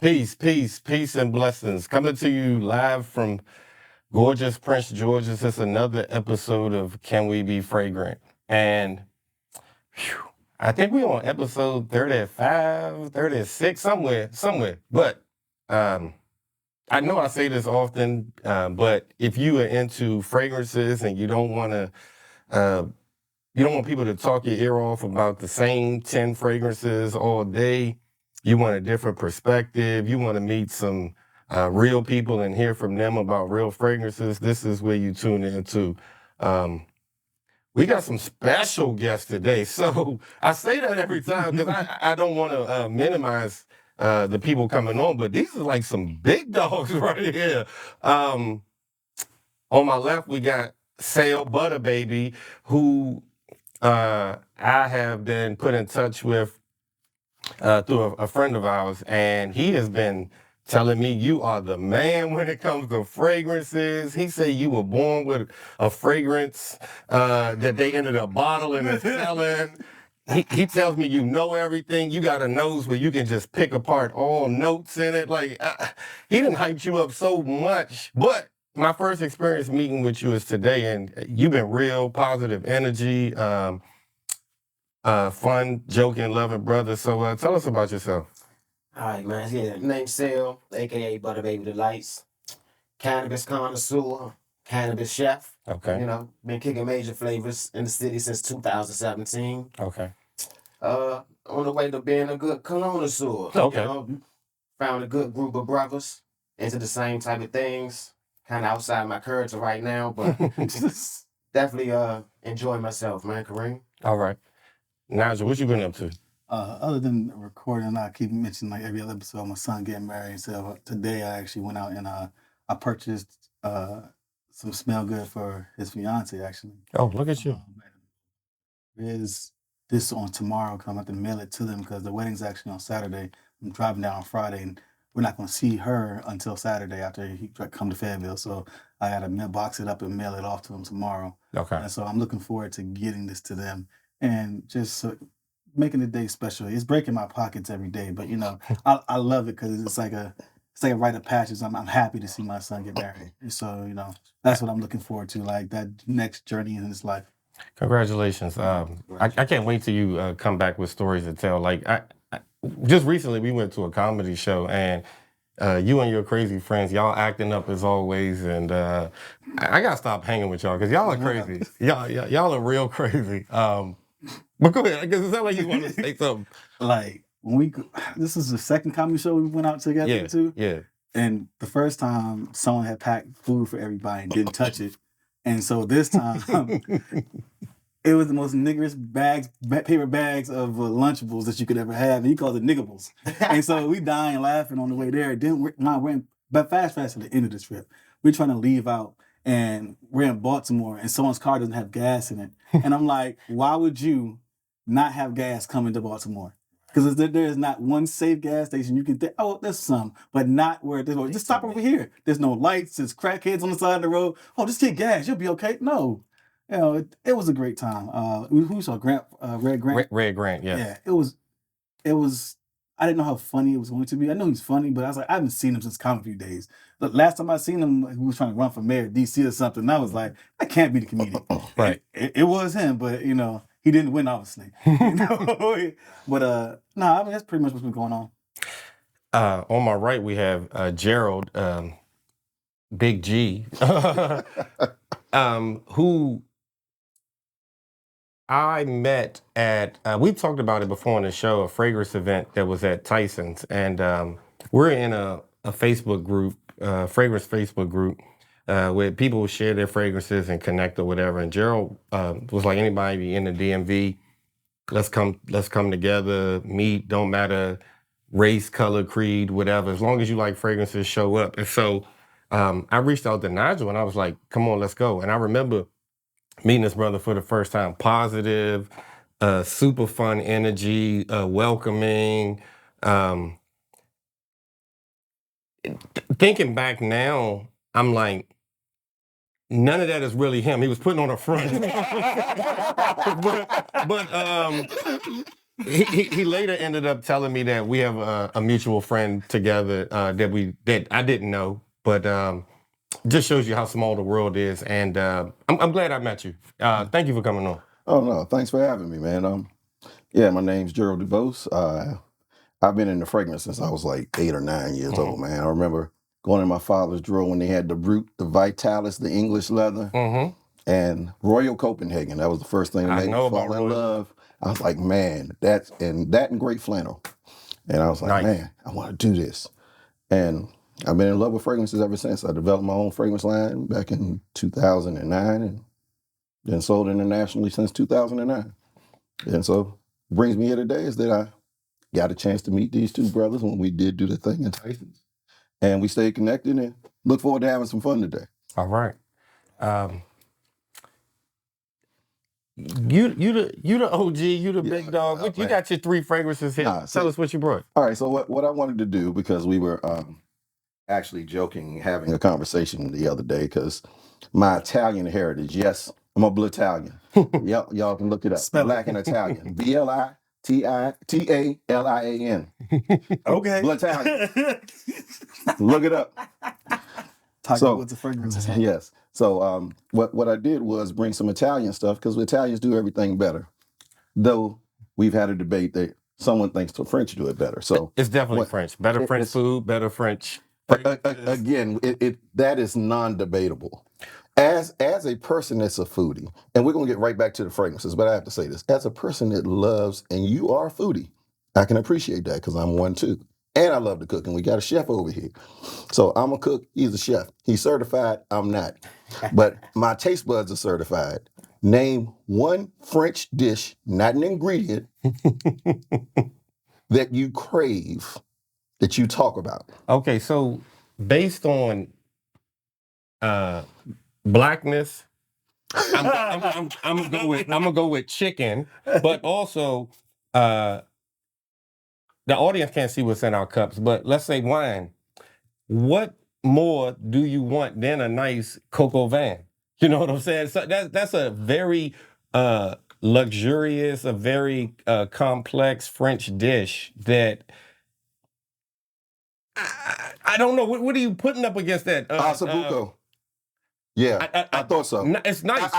Peace, and blessings. Coming to you live from gorgeous Prince George's. It's another episode of Can We Be Fragrant? And I think we're on episode 35, 36, somewhere. But I know I say this often, but if you are into fragrances and you don't want people to talk your ear off about the same 10 fragrances all day, you want a different perspective, you want to meet some real people and hear from them about real fragrances, this is where you tune into. We got some special guests today. So I say that every time because I don't want to minimize the people coming on, but these are like some big dogs right here. On my left, we got Sail Butter Baby, who I have been put in touch with through a friend of ours, and he has been telling me you are the man when it comes to fragrances. He said you were born with a fragrance that they ended up bottling and selling. He tells me you know everything. You got a nose where you can just pick apart all notes in it. Like he didn't hype you up so much. But my first experience meeting with you is today, and you've been real positive energy, fun, joking, loving brother. So tell us about yourself. All right, man. Yeah, name's Sale, a.k.a. Butter Baby Delights. Cannabis connoisseur, cannabis chef. Okay. You know, been kicking major flavors in the city since 2017. Okay. On the way to being a good connoisseur. Okay. You know, found a good group of brothers into the same type of things. Kind of outside my character right now, but definitely enjoy myself, man, Kareem. All right. Nigel, what you been up to? Other than recording, I keep mentioning like every other episode, my son getting married. So today I actually went out and I purchased some smell good for his fiance actually. Oh, look at you. Is this on tomorrow? Cause I'm going to mail it to them because the wedding's actually on Saturday. I'm driving down on Friday and we're not going to see her until Saturday after he come to Fayetteville. So I got to box it up and mail it off to them tomorrow. Okay. And so I'm looking forward to getting this to them and just making the day special. It's breaking my pockets every day, but you know, I love it because it's like a rite of passage. I'm happy to see my son get married. So, you know, that's what I'm looking forward to, like that next journey in his life. Congratulations. I can't wait till you come back with stories to tell. Like I just recently we went to a comedy show and you and your crazy friends, y'all acting up as always, and I gotta stop hanging with y'all because y'all are crazy. Y'all are real crazy. But go ahead, because it sounds like you want to say something. Like when this is the second comedy show we went out together to. Yeah. And the first time someone had packed food for everybody and didn't touch it. And so this time it was the most niggerish paper bags of Lunchables that you could ever have. And he called it niggables. And so we dying laughing on the way there. But fast at the end of the trip. We're trying to leave out and we're in Baltimore and someone's car doesn't have gas in it. And I'm like, why would you not have gas coming to Baltimore? Because there is not one safe gas station you can think, oh, there's some, but not where there's just stop over here. There's no lights, there's crackheads on the side of the road. Oh, just get gas, you'll be okay. No. You know, it was a great time. Who saw Red Grant? Red Grant, yeah. Yeah, it was, I didn't know how funny it was going to be. I know he's funny, but I was like, I haven't seen him since Comic View days. The last time I seen him, he was trying to run for mayor of DC or something. And I was like, that can't be the comedian. Right. It was him, but you know, he didn't win, obviously. You know? But I mean, that's pretty much what's been going on. On my right, we have Gerald, Big G, who I met at, we talked about it before on the show, a fragrance event that was at Tyson's. And we're in a Facebook group, fragrance Facebook group, where people share their fragrances and connect or whatever. And Gerald was like, anybody in the DMV, let's come together, meet, don't matter race, color, creed, whatever. As long as you like fragrances, show up. And so I reached out to Nigel and I was like, come on, let's go. And I remember meeting this brother for the first time, positive, super fun energy, welcoming. Thinking back now, I'm like, none of that is really him. He was putting on a front. he later ended up telling me that we have a mutual friend together that I didn't know, but just shows you how small the world is. And I'm glad I met you. Thank you for coming on. Oh no, thanks for having me, man. Yeah, my name's Gerald DuBose. I've been in the fragrance since I was like 8 or 9 years old, man. I remember going in my father's drawer when they had the Brut, the Vitalis, the English leather, and Royal Copenhagen. That was the first thing that made me fall in love. I was like, man, that and great flannel. And I was like, man, I want to do this. And I've been in love with fragrances ever since. I developed my own fragrance line back in 2009 and then sold internationally since 2009. And so brings me here today is that I got a chance to meet these two brothers when we did do the thing in Tyson's. And we stayed connected and look forward to having some fun today. All right. You the OG, you the big dog. You got your 3 fragrances here. Tell us what you brought. All right, so what I wanted to do, because we were actually joking, having a conversation the other day, because my Italian heritage, yes, I'm a blue Italian. Y'all can look it up. Black and Italian. BLITALIAN. Okay. Blue Italian. Look it up. What's the fragrances? Yes. So what I did was bring some Italian stuff because Italians do everything better. Though we've had a debate that someone thinks the French do it better. So it's definitely French. Better French food, better French. Again, that is non-debatable. As a person that's a foodie, and we're gonna get right back to the fragrances, but I have to say this: as a person that loves, and you are a foodie, I can appreciate that because I'm one too. And I love to cook, and we got a chef over here. So I'm a cook, he's a chef. He's certified, I'm not. But my taste buds are certified. Name one French dish, not an ingredient, that you crave, that you talk about. Okay, so based on blackness, I'm gonna go with chicken, but also the audience can't see what's in our cups, but let's say wine. What more do you want than a nice coco vin? You know what I'm saying? So that's a very luxurious, a very complex French dish that I don't know. What are you putting up against that? Ossobuco. Yeah, I thought so. It's nice.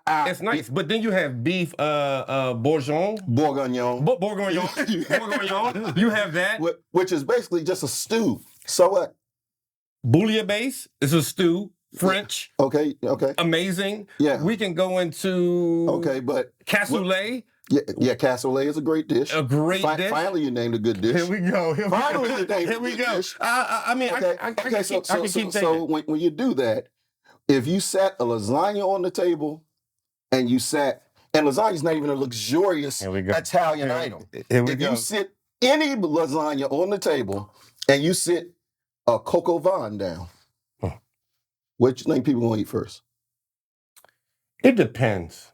It's nice. But then you have beef bourguignon. Bourguignon. Bourguignon. You have that. Which is basically just a stew. So what? Bouillabaisse is a stew. French. Okay. Amazing. Yeah. We can go into but cassoulet. Yeah, cassoulet is a great dish. A great dish. Finally, you named a good dish. Here we go. Here we go. So when you do that, if you sat a lasagna on the table, and lasagna is not even a luxurious Italian item. If you sit any lasagna on the table, and you sit a coco vin down, what you think people gonna eat first? It depends.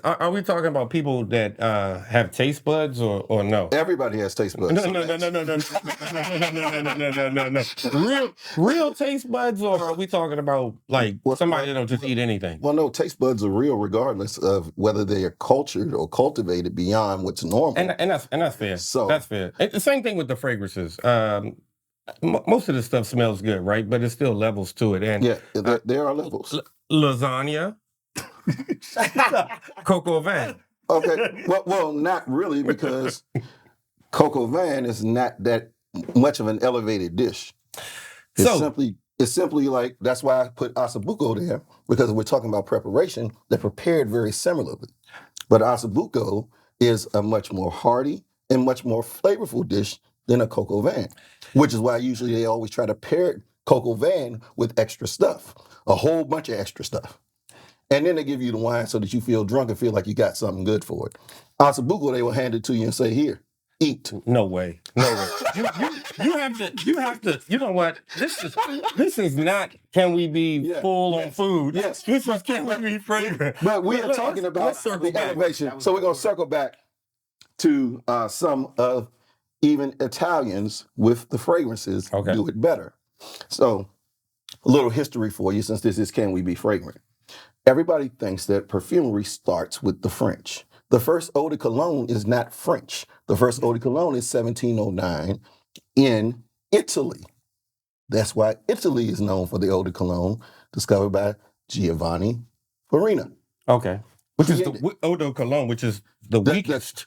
Are we talking about people that have taste buds or no? Everybody has taste buds. No. Real taste buds, or are we talking about like somebody that'll just eat anything? Well, no, taste buds are real regardless of whether they are cultured or cultivated beyond what's normal. And that's fair. So that's fair. The same thing with the fragrances. Most of the stuff smells good, right? But there's still levels to it. And there are levels. Lasagna. Coco vin. Okay. Well, not really, because coco vin is not that much of an elevated dish. It's simply like, that's why I put ossobuco there, because we're talking about preparation. They're prepared very similarly. But ossobuco is a much more hearty and much more flavorful dish than a coco vin, which is why usually they always try to pair coco vin with extra stuff, a whole bunch of extra stuff. And then they give you the wine so that you feel drunk and feel like you got something good for it. Ossobuco, they will hand it to you and say, here, eat. No way. You have to, you know what? This is not, can we be full on food? Yes. This is, can we be fragrant? But we are talking about the elevation. So we're going to circle back to some of even Italians with the fragrances do it better. So a little history for you, since this is Can We Be Fragrant? Everybody thinks that perfumery starts with the French. The first Eau de Cologne is not French. The first Eau de Cologne is 1709 in Italy. That's why Italy is known for the Eau de Cologne, discovered by Giovanni Farina. Okay. Which is Created. the Eau de Cologne, which is the weakest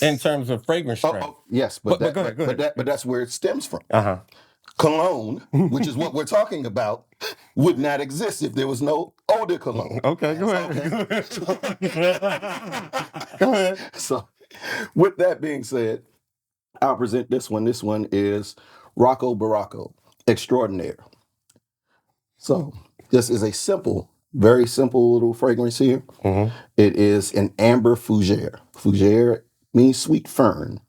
in terms of fragrance strength. Yes, But go ahead. But that's where it stems from. Uh-huh. Cologne, which is what we're talking about, would not exist if there was no Eau de Cologne. Okay, go ahead. Go ahead. So, with that being said, I'll present this one. This one is Rocco Barocco Extraordinaire. So, this is a simple, very simple little fragrance here. Mm-hmm. It is an amber fougère. Fougère means sweet fern.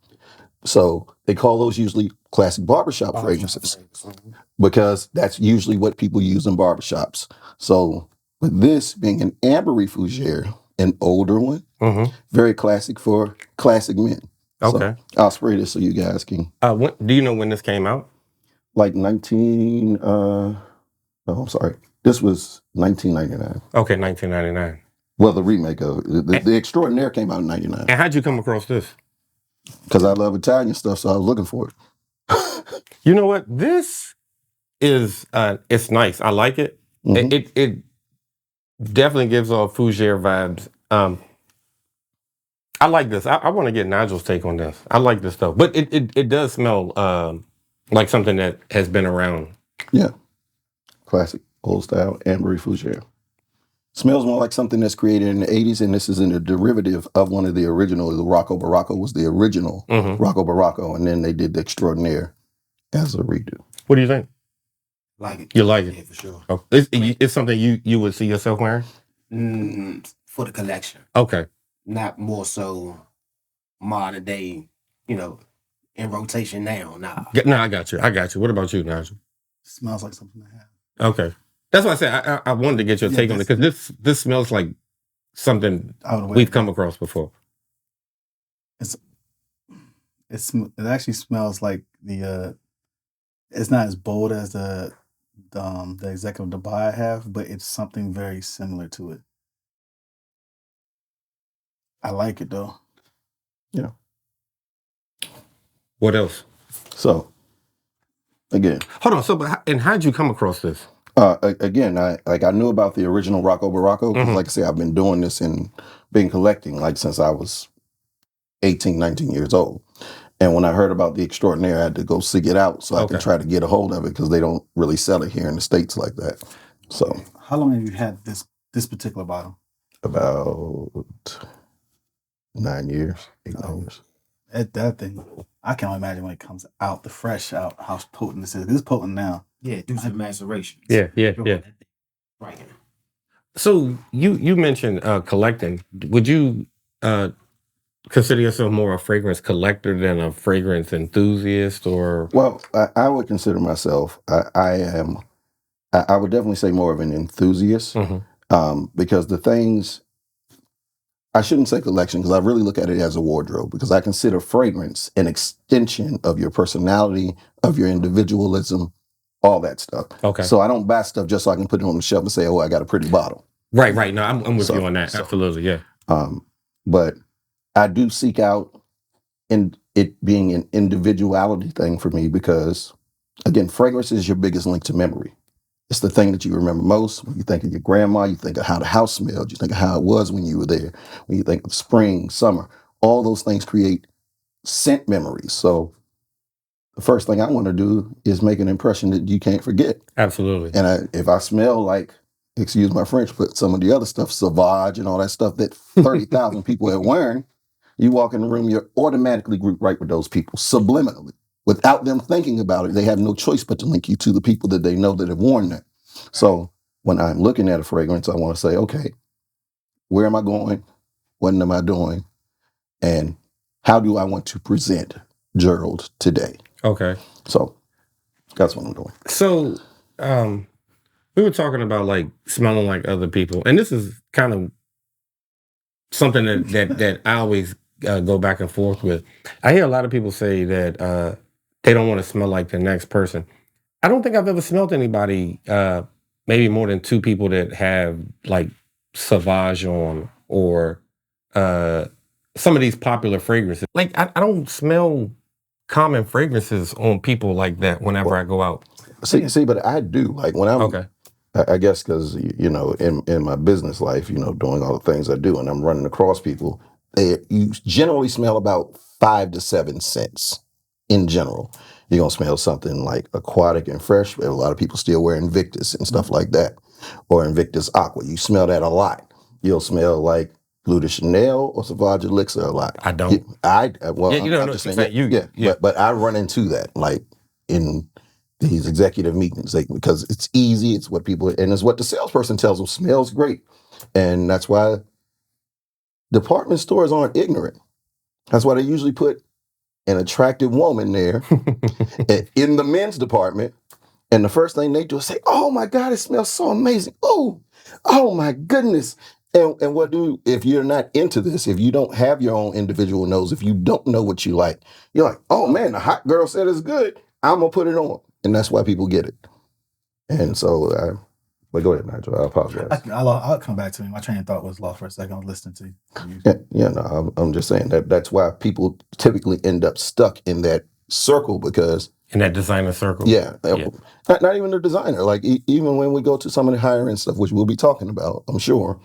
So they call those usually classic barbershop fragrances because that's usually what people use in barbershops. So with this being an ambery fougère, an older one, very classic for classic men. Okay. So I'll spray this so you guys can. Do you know when this came out? Like 19, I'm sorry. This was 1999. Okay, 1999. Well, the remake of it. The Extraordinaire came out in 99. And how'd you come across this? Because I love Italian stuff, so I was looking for it. You know what? This is, it's nice. I like it. Mhm. It definitely gives off fougère vibes. I like this. I want to get Nigel's take on this. I like this stuff. But it does smell like something that has been around. Yeah. Classic, old style, ambery fougère. Smells more like something that's created in the 80s, and this is in a derivative of one of the original. The Rocco Barocco was the original Rocco Barocco, and then they did the Extraordinaire as a redo. What do you think? Like it. You like it? Yeah, for sure. Oh, it's something you would see yourself wearing? For the collection. Okay. Not more so modern day, in rotation now. Nah. No, I got you. What about you, Nigel? Smells like something I have. Okay. That's why I said I wanted to get your take on it, because this smells like something we've come across before. It actually smells like it's not as bold as the Executive Dubai I have, but it's something very similar to it. I like it though. Yeah. What else? So, again. Hold on. So, how'd you come across this? Again, I knew about the original Rocco Barocco because, like I say, I've been doing this and been collecting like since I was 18, 19 years old. And when I heard about the Extraordinaire, I had to go seek it out so I could try to get a hold of it because they don't really sell it here in the States like that. So, how long have you had this particular bottle? About 9 years, 8 years. That thing, I can't imagine when it comes out, the fresh out, how potent this is. It's potent now. Yeah, do some maceration. Yeah. Right. So you mentioned collecting. Would you consider yourself more a fragrance collector than a fragrance enthusiast, or? Well, I would consider myself. I would definitely say more of an enthusiast because the things. I shouldn't say collection because I really look at it as a wardrobe because I consider fragrance an extension of your personality, of your individualism, all that stuff. Okay. So I don't buy stuff just so I can put it on the shelf and say, oh, I got a pretty bottle. Right. No, I'm with you on that. Absolutely, yeah. But I do seek out in it being an individuality thing for me because, again, fragrance is your biggest link to memory. It's the thing that you remember most. When you think of your grandma, you think of how the house smelled. You think of how it was when you were there. When you think of spring, summer, all those things create scent memories. So the first thing I want to do is make an impression that you can't forget. Absolutely. And if I smell like, excuse my French, but some of the other stuff, Sauvage and all that stuff that 30,000 people are wearing, you walk in the room, you're automatically grouped right with those people, subliminally. Without them thinking about it, they have no choice but to link you to the people that they know that have worn that. So when I'm looking at a fragrance, I want to say, okay, where am I going? What am I doing? And how do I want to present Gerald today? Okay. So that's what I'm doing. So we were talking about like smelling like other people. And this is kind of something that I always go back and forth with. I hear a lot of people say that they don't want to smell like the next person. I don't think I've ever smelled anybody, maybe more than 2 people that have like Sauvage on or some of these popular fragrances. Like I don't smell common fragrances on people like that whenever I go out. See, but I do. Like when I'm, Okay. I guess because, you know, in my business life, you know, doing all the things I do and I'm running across people, you generally smell about 5 to 7 scents in general. You're going to smell something like aquatic and fresh. A lot of people still wear Invictus and stuff like that, or Invictus Aqua. You smell that a lot. You'll smell like Bleu de Chanel or Sauvage Elixir a lot. I don't. Well, Yeah, you don't I'm know just what saying, you're saying. Yeah. but I run into that like in these executive meetings, like, because it's easy. It's what people, and it's what the salesperson tells them smells great. And that's why department stores aren't ignorant. That's why they usually put an attractive woman there in the men's department. And the first thing they do is say, "Oh my God, it smells so amazing. Oh my goodness." And what if you're not into this, if you don't have your own individual nose, if you don't know what you like, you're like, "Oh man, the hot girl said it's good. I'm gonna put it on." And that's why people get it. And so, but go ahead, Nigel. I apologize. I'll come back to me. My train of thought was lost for a second. I was listening to you. No, I'm just saying that's why people typically end up stuck in that circle, because in that designer circle. Yeah. Not even the designer. Like even when we go to some of the higher end stuff, which we'll be talking about, I'm sure,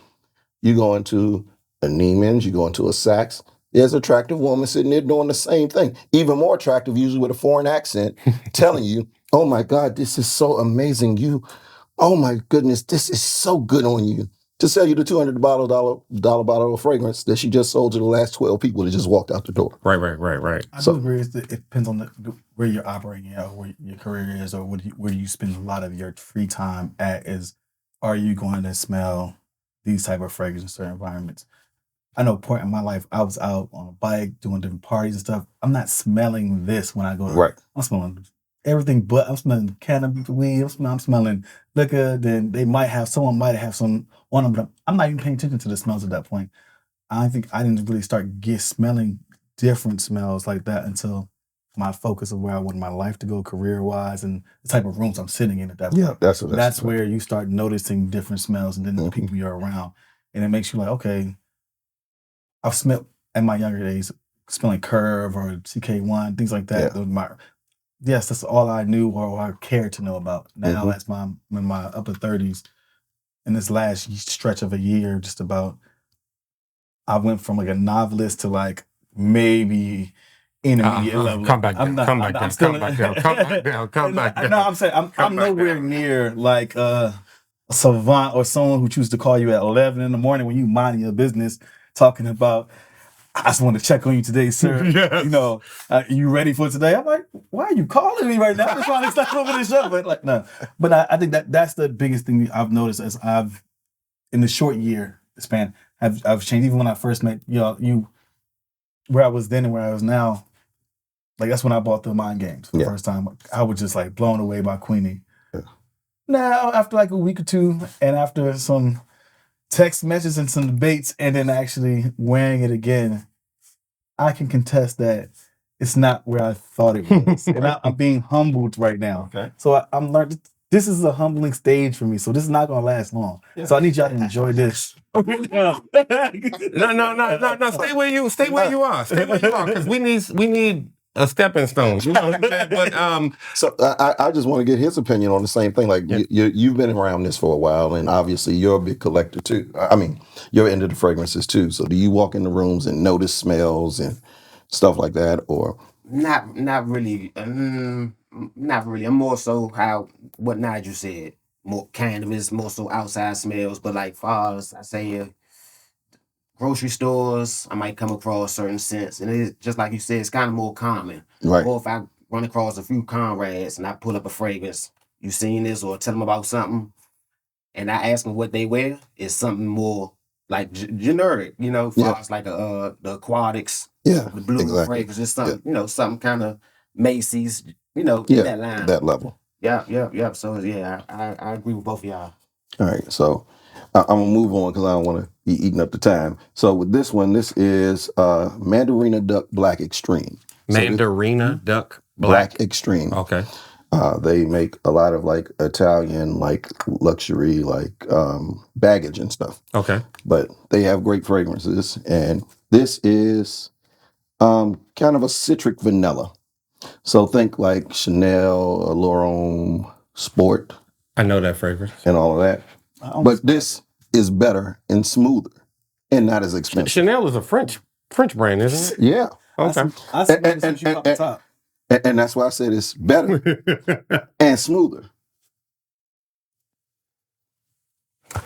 you go into a Neiman's, you go into a Saks, there's an attractive woman sitting there doing the same thing. Even more attractive, usually with a foreign accent, telling you, "Oh my God, this is so amazing. Oh my goodness, this is so good on you." To sell you the $200 bottle of fragrance that she just sold to the last 12 people that just walked out the door. Right. I do agree. It depends on where you're operating at, or where your career is, or where you spend a lot of your free time at. Are you going to smell these type of fragrances in certain environments? I know point in my life, I was out on a bike doing different parties and stuff. I'm not smelling this when I go to, right. I'm smelling everything, but I'm smelling cannabis weed. I'm smelling liquor. Then someone might have some on them, but I'm not even paying attention to the smells at that point. I think I didn't really start smelling different smells like that until my focus of where I want my life to go career wise and the type of rooms I'm sitting in at that point. Yeah, that's where you start noticing different smells, and then the people you're around, and it makes you like, okay, I've smelled in my younger days smelling Curve or CK1, things like that. Yes, that's all I knew or I cared to know about. Now that's in my upper 30s. In this last stretch of a year, just about, I went from like a novelist to like maybe intermediate level. Come back down. Come back down. No, I'm saying I'm nowhere near like a savant or someone who chooses to call you at 11 in the morning when you minding your business, talking about, "I just want to check on you today, sir." Yes. You know, you ready for today? I'm like, why are you calling me right now? I'm just trying to start over the show. But like, no. But I think that's the biggest thing I've noticed as in the short year span, I've changed. Even when I first met you, where I was then and where I was now, like that's when I bought the Mind Games for the first time. I was just like blown away by Queenie. Yeah. Now, after like a week or two, and after some text messages and some debates, and then actually wearing it again, I can contest that it's not where I thought it was. And I'm being humbled right now. Okay. So I'm learning. This is a humbling stage for me. So this is not going to last long. Yeah. So I need y'all to enjoy this. No. Stay where you are. Stay where you are. Because we need a stepping stone. You know what I'm saying? But so I just want to get his opinion on the same thing. Like you've been around this for a while, and obviously you're a big collector too. I mean, you're into the fragrances too. So do you walk in the rooms and notice smells and stuff like that, or not really? Not really. I'm more so what Nigel said. More cannabis, more so outside smells. But like far as I say, grocery stores, I might come across certain scents, and it's just like you said, it's kind of more common. Right. Or if I run across a few comrades and I pull up a fragrance, you seen this, or tell them about something, and I ask them what they wear, it's something more like generic, far as like the aquatics, the blue fragrance, it's something, something kind of Macy's, in that line. That level. Yeah. So I agree with both of y'all. All right, so I'm gonna move on because I don't want to be eating up the time. So with this one, this is Mandarina Duck Black Extreme. Mandarina Duck Black Extreme. Okay. They make a lot of like Italian, like luxury, like baggage and stuff. Okay. But they have great fragrances, and This is kind of a citric vanilla. So think like Chanel, L'Oreal Sport, I know that fragrance. and all of that. But this is better and smoother and not as expensive. Chanel is a French brand, isn't it? Yeah. Okay. I smell this when you off the top. And that's why I said it's better and smoother.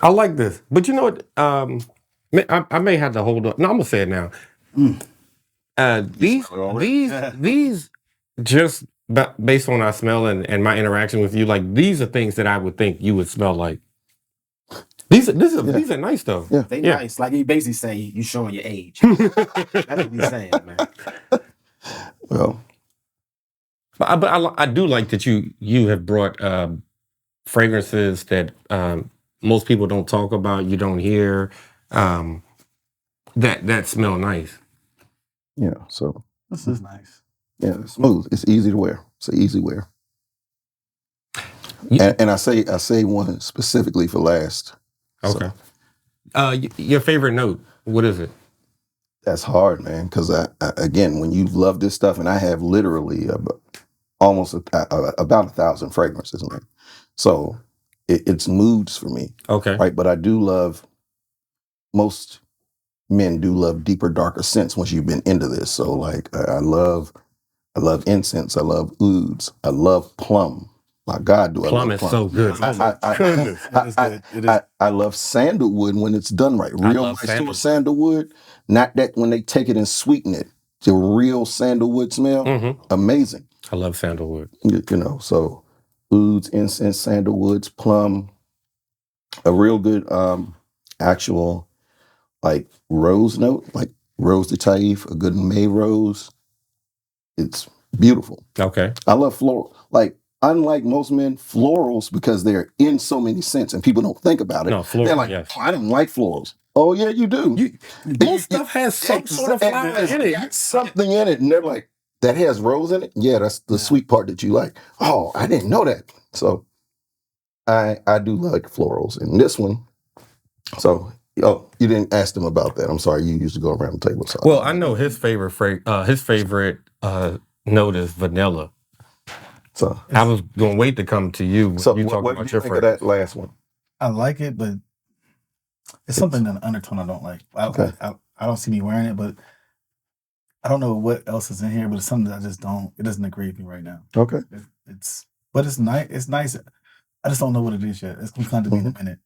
I like this, but you know what? I may have to hold on. No, I'm gonna say it now. These just based on our smell and my interaction with you, like these are things that I would think you would smell like. These are nice though. Yeah. They nice. Like you basically say you showing your age. That's what you saying, man. Well, but I do like that you have brought fragrances that most people don't talk about, you don't hear, that smell nice. yeah, so This is nice. yeah, it's smooth. It's easy to wear. It's an easy wear. And I say one specifically for last. Okay. Your favorite note, what is it? That's hard, man, because I again, when you love this stuff, and I have literally almost about 1,000 fragrances, man. So it's moods for me, Okay. right? But I do love, most men do love deeper, darker scents once you've been into this. So like, I love incense. I love ouds. I love plum. My God, do I Plum love is plum. so good. Goodness. It is good. It is. I love sandalwood when it's done right. I Real love nice sandalwood. Not that when they take it and sweeten it. The real sandalwood smell, amazing. I love sandalwood. You know, so ouds, incense, sandalwoods, plum. A real good actual like rose note, like rose de Taif, a good May rose. It's beautiful. Okay. I love floral. Like, unlike most men, florals, because they're in so many scents and people don't think about it. No, floral, they're like, yes. oh, I don't like florals. Oh, yeah, you do. Most stuff has some sort of flower in it. Got something in it. And they're like, that has rose in it? Yeah, that's the sweet part that you like. Oh, I didn't know that. So I do like florals. And this one, so, you didn't ask them about that. I'm sorry, you used to go around the table. So Well, I know his favorite note is vanilla. So I was gonna wait to come to you when you talk what about do your you think of fragrance. that last one? I like it, but it's something in the undertone I don't like. I don't see me wearing it, but I don't know what else is in here, but it's something that I just don't. It doesn't agree with me right now. Okay. But it's nice. It's nice. I just don't know what it is yet. It's gonna come to me in a minute.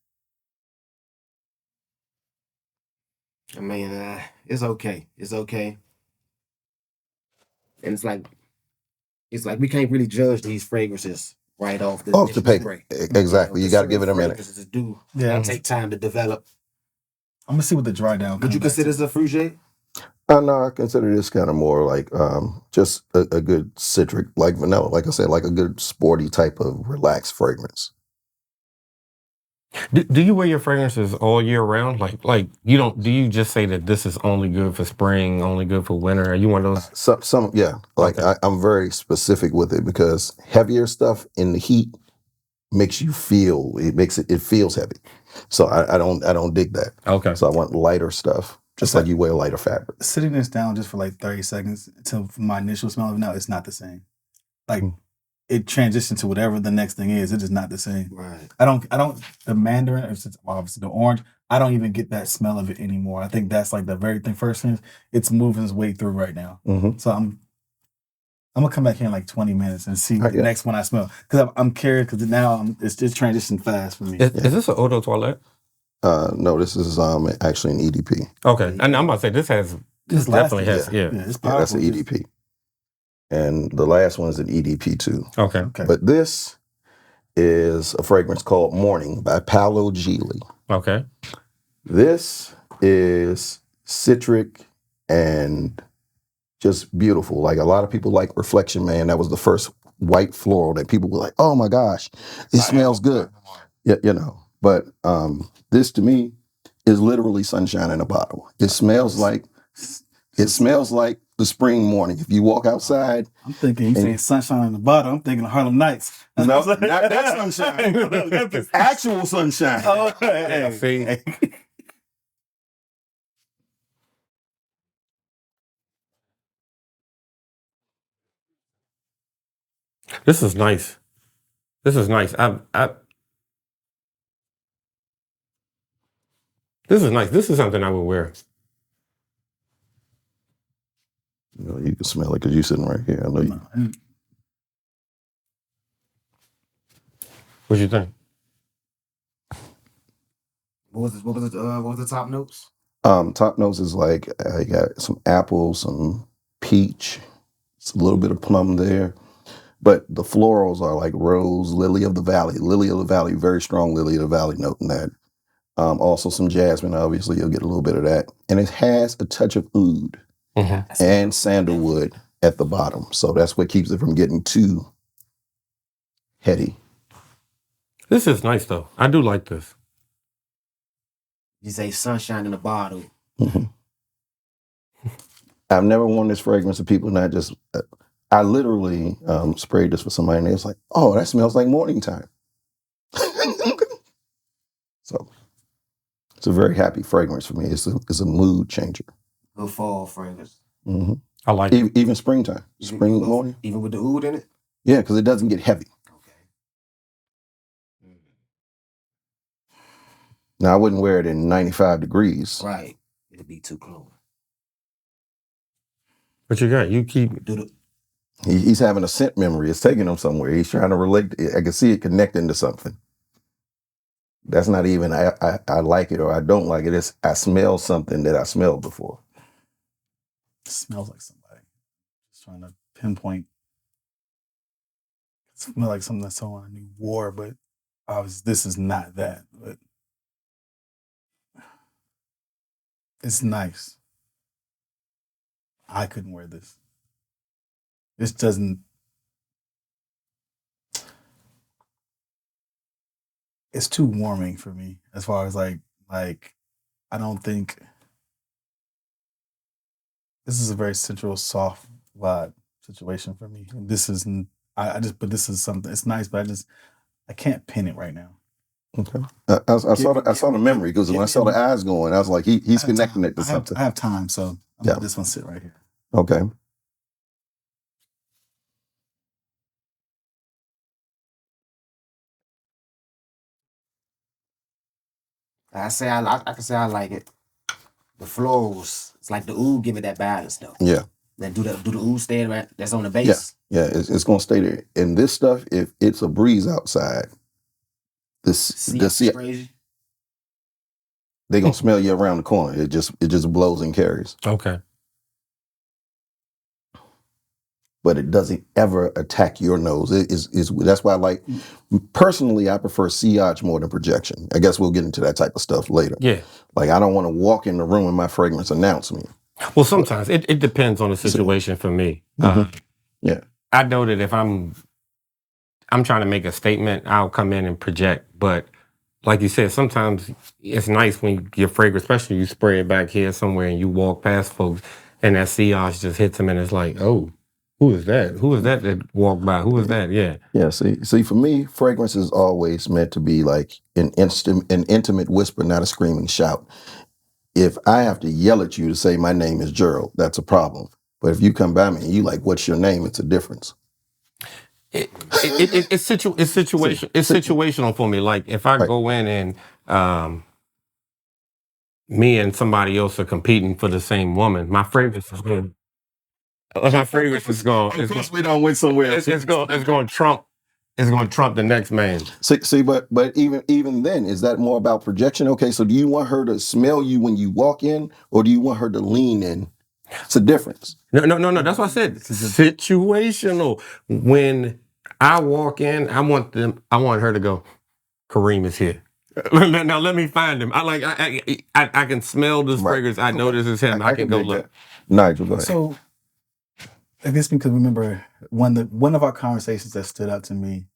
I mean, it's okay. It's okay. And it's like we can't really judge these fragrances right off the Off the paper. Exactly. You got to give it a minute. Fragrances do Yeah. take time to develop. I'm gonna see what the dry down. Would you consider this a fougère? No, I consider this kind of more like just a good citric, like vanilla. Like I said, like a good sporty type of relaxed fragrance. Do you wear your fragrances all year round? Like you don't? Do you just say that this is only good for spring, only good for winter? Are you one of those? Some yeah. Like Okay. I'm very specific with it because heavier stuff in the heat makes you feel. It feels heavy. So I don't dig that. Okay. So I want lighter stuff, just like you wear lighter fabric. Sitting this down just for like 30 seconds until my initial smell of it now, it's not the same. Like it transitions to whatever the next thing is. It is not the same. Right. I don't the mandarin, obviously the orange, I don't even get that smell of it anymore. I think that's like the very thing first thing. It's moving its way through right now. Mm-hmm. So I'm gonna come back here in like 20 minutes and see the Yeah. next one I smell. Because I'm curious because now it's just transitioned fast for me. Is this an eau de toilette? No, this is actually an EDP. Okay. And I'm about to say this definitely has it's Yeah, that's powerful. an EDP. And the last one is an EDP too. Okay. Okay. But this is a fragrance called Morning by Paolo Gigli. Okay. This is citric and just beautiful. Like a lot of people like Reflection Man. That was the first white floral that people were like, oh my gosh, it smells good. Yeah, you know. But this to me is literally sunshine in a bottle. It smells like the spring morning. If you walk outside. I'm thinking you saying sunshine in the bottle. I'm thinking of Harlem Nights. No, not that sunshine. Actual sunshine. Oh, hey. See, This is nice. This is nice. This is nice. This is something I would wear. You know, you can smell it because you're sitting right here. I know you. What you think? What was the top notes? Top notes is like you got some apple, some peach, it's a little bit of plum there. But the florals are like rose, lily of the valley, very strong lily of the valley note in that. Also some jasmine, obviously you'll get a little bit of that. And it has a touch of oud and sandalwood at the bottom. So that's what keeps it from getting too heady. This is nice though. I do like this. You say sunshine in a bottle. Mm-hmm. I've never worn this fragrance of people not just... I literally sprayed this for somebody and they was like, oh, that smells like morning time. So it's a very happy fragrance for me. It's a mood changer. Good fall fragrance. Mm-hmm. I like it. Even springtime. Spring morning. Even with the oud in it? Yeah, because it doesn't get heavy. Okay. Now, I wouldn't wear it in 95 degrees. Right. It'd be too cold. What you got? You keep... He's having a scent memory. It's taking him somewhere. He's trying to relate. I can see it connecting to something. That's not even I like it or I don't like it. It's I smell something that I smelled before. It smells like somebody. Just trying to pinpoint. It smells like something that someone knew wore, but obviously this is not that. But it's nice. I couldn't wear this. This doesn't. It's too warming for me as far as like I don't think this is a very sensual, soft vibe situation for me. And this is but this is something. It's nice, but I can't pin it right now. Okay. I saw the memory because when I saw the eyes going, I was like, he's connecting it to something. I have time, so I'm gonna let this one sit right here. Okay. I can say I like it. The florals, it's like the oud give it that balance though. Yeah. Then do the oud stay right? That's on the base. Yeah, it's gonna stay there. And this stuff, if it's a breeze outside, crazy. They're gonna smell you around the corner. It just blows and carries. Okay. But it doesn't ever attack your nose. That's why personally I prefer sillage more than projection. I guess we'll get into that type of stuff later. Yeah. Like I don't want to walk in the room and my fragrance announce me. Well, sometimes it depends on the situation for me. Yeah. I know that if I'm trying to make a statement, I'll come in and project. But like you said, sometimes it's nice when your fragrance, especially you spray it back here somewhere and you walk past folks and that sillage just hits them and it's like, oh, who is that? Who is that walked by? Who is that? Yeah. Yeah. See, for me, fragrance is always meant to be like an intimate whisper, not a screaming shout. If I have to yell at you to say my name is Gerald, that's a problem. But if you come by me and you like, what's your name? It's a difference. It's situational for me. Like if I go in and me and somebody else are competing for the same woman, my fragrance is good. My fragrance is going. Of course, we don't win somewhere. It's going to trump. It's going to trump the next man. See, but even then, is that more about projection? Okay, so do you want her to smell you when you walk in, or do you want her to lean in? It's a difference. No. That's what I said. Situational. When I walk in, I want her to go, Kareem is here. Now let me find him. I can smell this fragrance. I know this is him. I can go look. Nigel, go ahead. So I guess because remember one of our conversations that stood out to me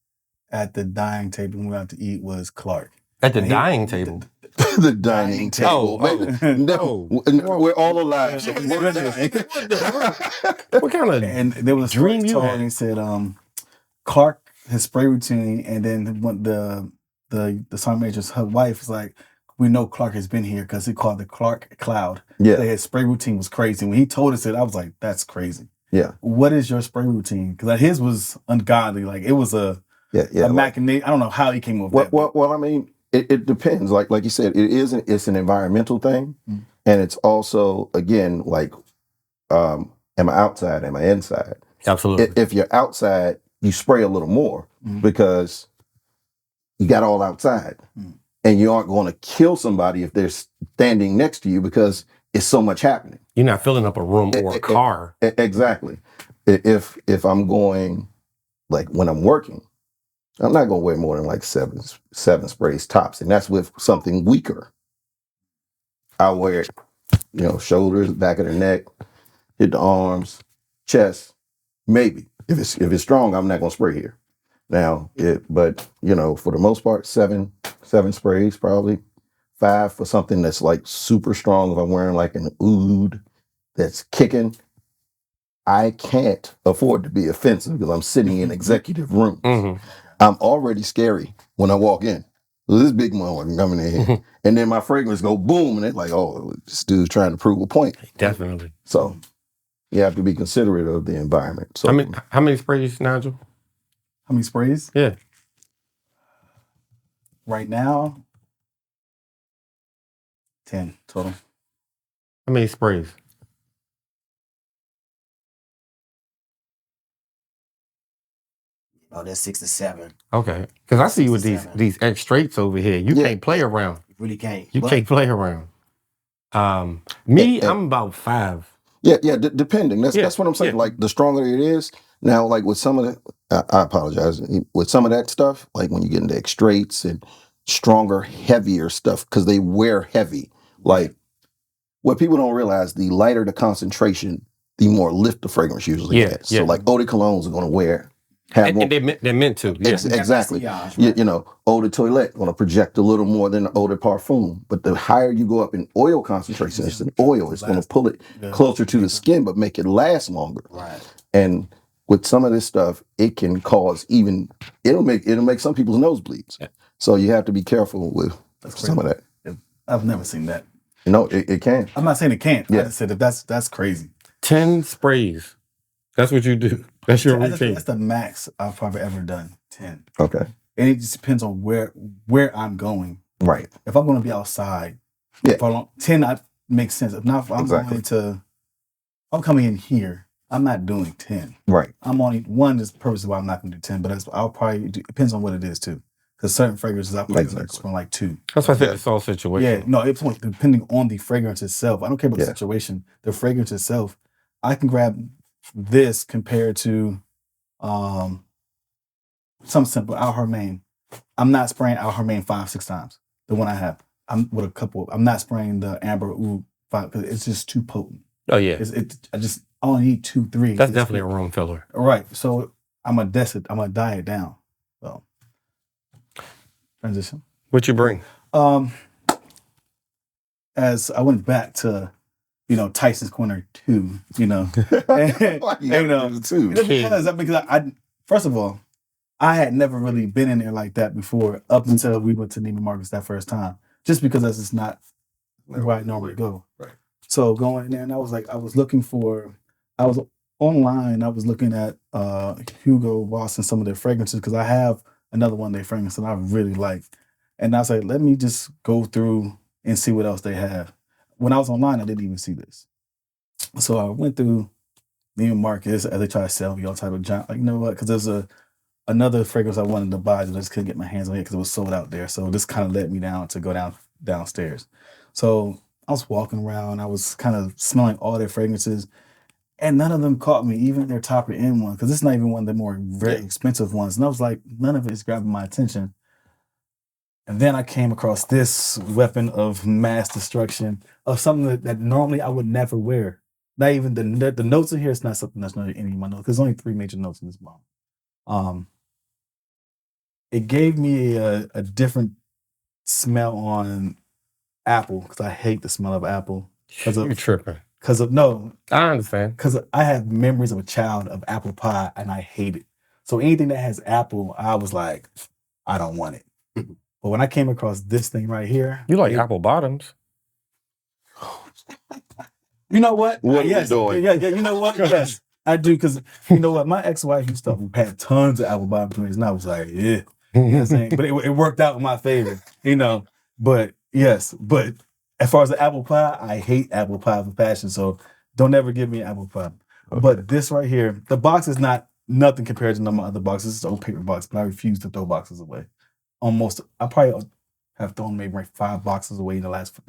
at the dining table when we went out to eat was Clark. At the dining table? The dining table. No, we're all alive. So what kind of and there was a dream you had? And he said Clark, his spray routine, and then when the sergeant major's her wife was like, we know Clark has been here because he called the Clark cloud. Yeah, his spray routine was crazy. When he told us it, I was like, that's crazy. Yeah. What is your spray routine? Because his was ungodly. Like it was a machination. I don't know how he came up with that. Well, I mean, it depends. Like you said, it's an environmental thing, and it's also again like, am I outside? Am I inside? Absolutely. If you're outside, you spray a little more because you got all outside, and you aren't going to kill somebody if they're standing next to you because it's so much happening. You're not filling up a room or a car. Exactly. If I'm going, like when I'm working, I'm not going to wear more than like seven sprays tops, and that's with something weaker. I'll wear it, shoulders, back of the neck, hit the arms, chest, maybe. If it's strong, I'm not going to spray here. Now, but for the most part, seven sprays probably. 5 for something that's like super strong. If I'm wearing like an oud that's kicking, I can't afford to be offensive because I'm sitting in executive rooms. I'm already scary when I walk in. So this big one coming in here, and then my fragrance go boom, and they're like, "Oh, this dude's trying to prove a point." Definitely. So you have to be considerate of the environment. So how many sprays, Nigel? How many sprays? Yeah. Right now, 10 total. How many sprays? Oh, that's 6 to 7. Okay. Because I see you with these X straights over here. You can't play around. You really can't. You can't play around. Me, I'm about 5. Yeah, depending. That's what I'm saying. Like the stronger it is, now like with some of the, I apologize, with some of that stuff, like when you get into extraits and stronger, heavier stuff, because they wear heavy. Like what people don't realize, the lighter the concentration, the more lift the fragrance usually has. So like Eau de Colognes are going to have more. And they're meant to. Yeah. Exactly. Eau de Toilette going to project a little more than the Eau de Parfum. But the higher you go up in oil concentration, it's an oil. It's going to pull it closer to the skin, but make it last longer. Right. And with some of this stuff, it can cause it'll make some people's nosebleeds. Yeah. So you have to be careful with some of that. I've never seen that. No, it can. I'm not saying it can't. I just said that's crazy. 10 sprays. That's what you do. That's your routine. That's the max I've probably ever done. 10. Okay. And it just depends on where I'm going. Right. If I'm going to be outside, 10 makes sense. If not, if I'm coming in here, I'm not doing 10. Right. I'm only one is purpose why I'm not going to do 10, but I'll probably do, depends on what it is too. Because certain fragrances I probably spend like 2. That's why I said it's all situational. Yeah, no, it's depending on the fragrance itself. I don't care about the situation. The fragrance itself, I can grab this compared to some simple Al Hermaine. I'm not spraying Al Hermaine 5-6 times. The one I have, I'm with a couple. I'm not spraying the Amber Oud 5 because it's just too potent. Oh yeah, I only need 2, 3. That's definitely a room filler. Right. So I'm gonna diet it down. So transition. What you bring? As I went back to, Tyson's Corner 2, because I first of all, I had never really been in there like that before up until we went to Neiman Marcus that first time, just because that's just not where I normally go. Right. So going in there, and I was online, I was looking at Hugo Boss and some of their fragrances because I have another one of their fragrances that I really like. And I was like, let me just go through and see what else they have. When I was online, I didn't even see this. So I went through Neiman Marcus as they try to sell me all type of junk. Like, you know what? Because there's another fragrance I wanted to buy that I just couldn't get my hands on it because it was sold out there. So this kind of led me down to go downstairs. So I was walking around. I was kind of smelling all their fragrances. And none of them caught me, even their top end one, because it's not even one of the more very expensive ones. And I was like, none of it is grabbing my attention. And then I came across this weapon of mass destruction of something that normally I would never wear. Not even the notes in here. It's not something that's not any of my notes. There's only 3 major notes in this bomb. It gave me a different smell on apple because I hate the smell of apple. You're tripping. No, I understand. Because I have memories of a child of apple pie and I hate it. So anything that has apple, I was like, I don't want it. But when I came across this thing right here. You like apple bottoms. You know what? What yes. are we doing? Yeah, you know what? Yes. I do, because you know what? My ex-wife used to had tons of apple pie between us, and I was like, yeah. You know what I'm saying? But it worked out in my favor, you know. But yes, but as far as the apple pie, I hate apple pie with passion. So don't ever give me an apple pie. Okay. But this right here, the box is not nothing compared to none of my other boxes. It's an old paper box, but I refuse to throw boxes away. I probably have thrown maybe like 5 boxes away in the last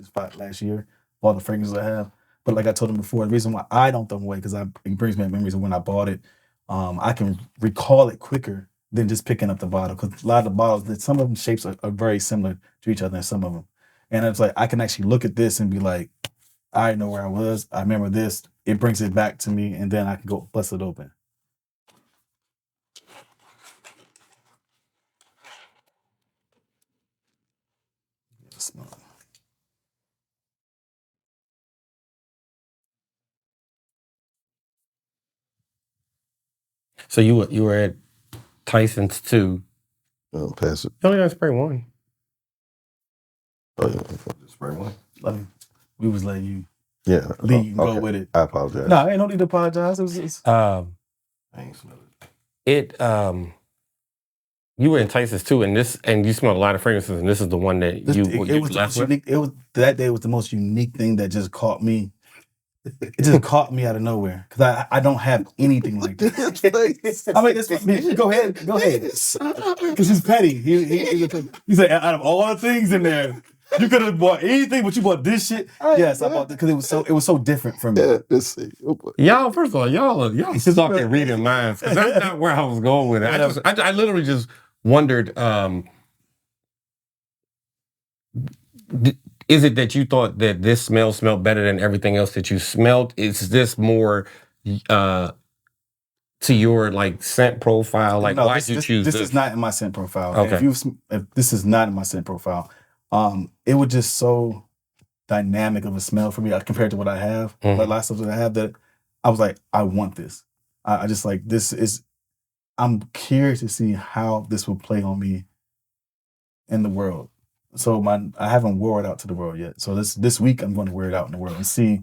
year, of all the fragrances I have. But like I told him before, the reason why I don't throw them away, because it brings me back memories of when I bought it. I can recall it quicker than just picking up the bottle, because a lot of the bottles, some of them shapes are very similar to each other, and some of them. And it's like I can actually look at this and be like, I know where I was. I remember this. It brings it back to me, and then I can go bust it open. Smell. So you were at Tyson's too. Pass it. You only got to spray one. Oh, yeah. Spray one. We was letting you lead and go with it. I apologize. No, ain't no need to apologize. I ain't smelled it. You were in Tyson's too, and you smelled a lot of fragrances, and this is the one that it was left with. That day was the most unique thing that just caught me. It just caught me out of nowhere, because I don't have anything like that. I mean, go ahead, because he's petty. He said, out of all the things in there, you could have bought anything, but you bought this shit. Yes, I bought it because it was so different from me. Yeah, let's see. Y'all, first of all, y'all stuck in reading minds, because that's not where I was going with it. I literally just wondered, is it that you thought that this smelled better than everything else that you smelled? Is this more to your like scent profile? Like, no, why'd you choose this? This is not in my scent profile. Okay. If this is not in my scent profile, it was just so dynamic of a smell for me compared to what I have. Mm-hmm. Like last stuff that I have, that I was like, I want this. I just like, this is. I'm curious to see how this will play on me in the world. So I haven't wore it out to the world yet. So this week I'm going to wear it out in the world and see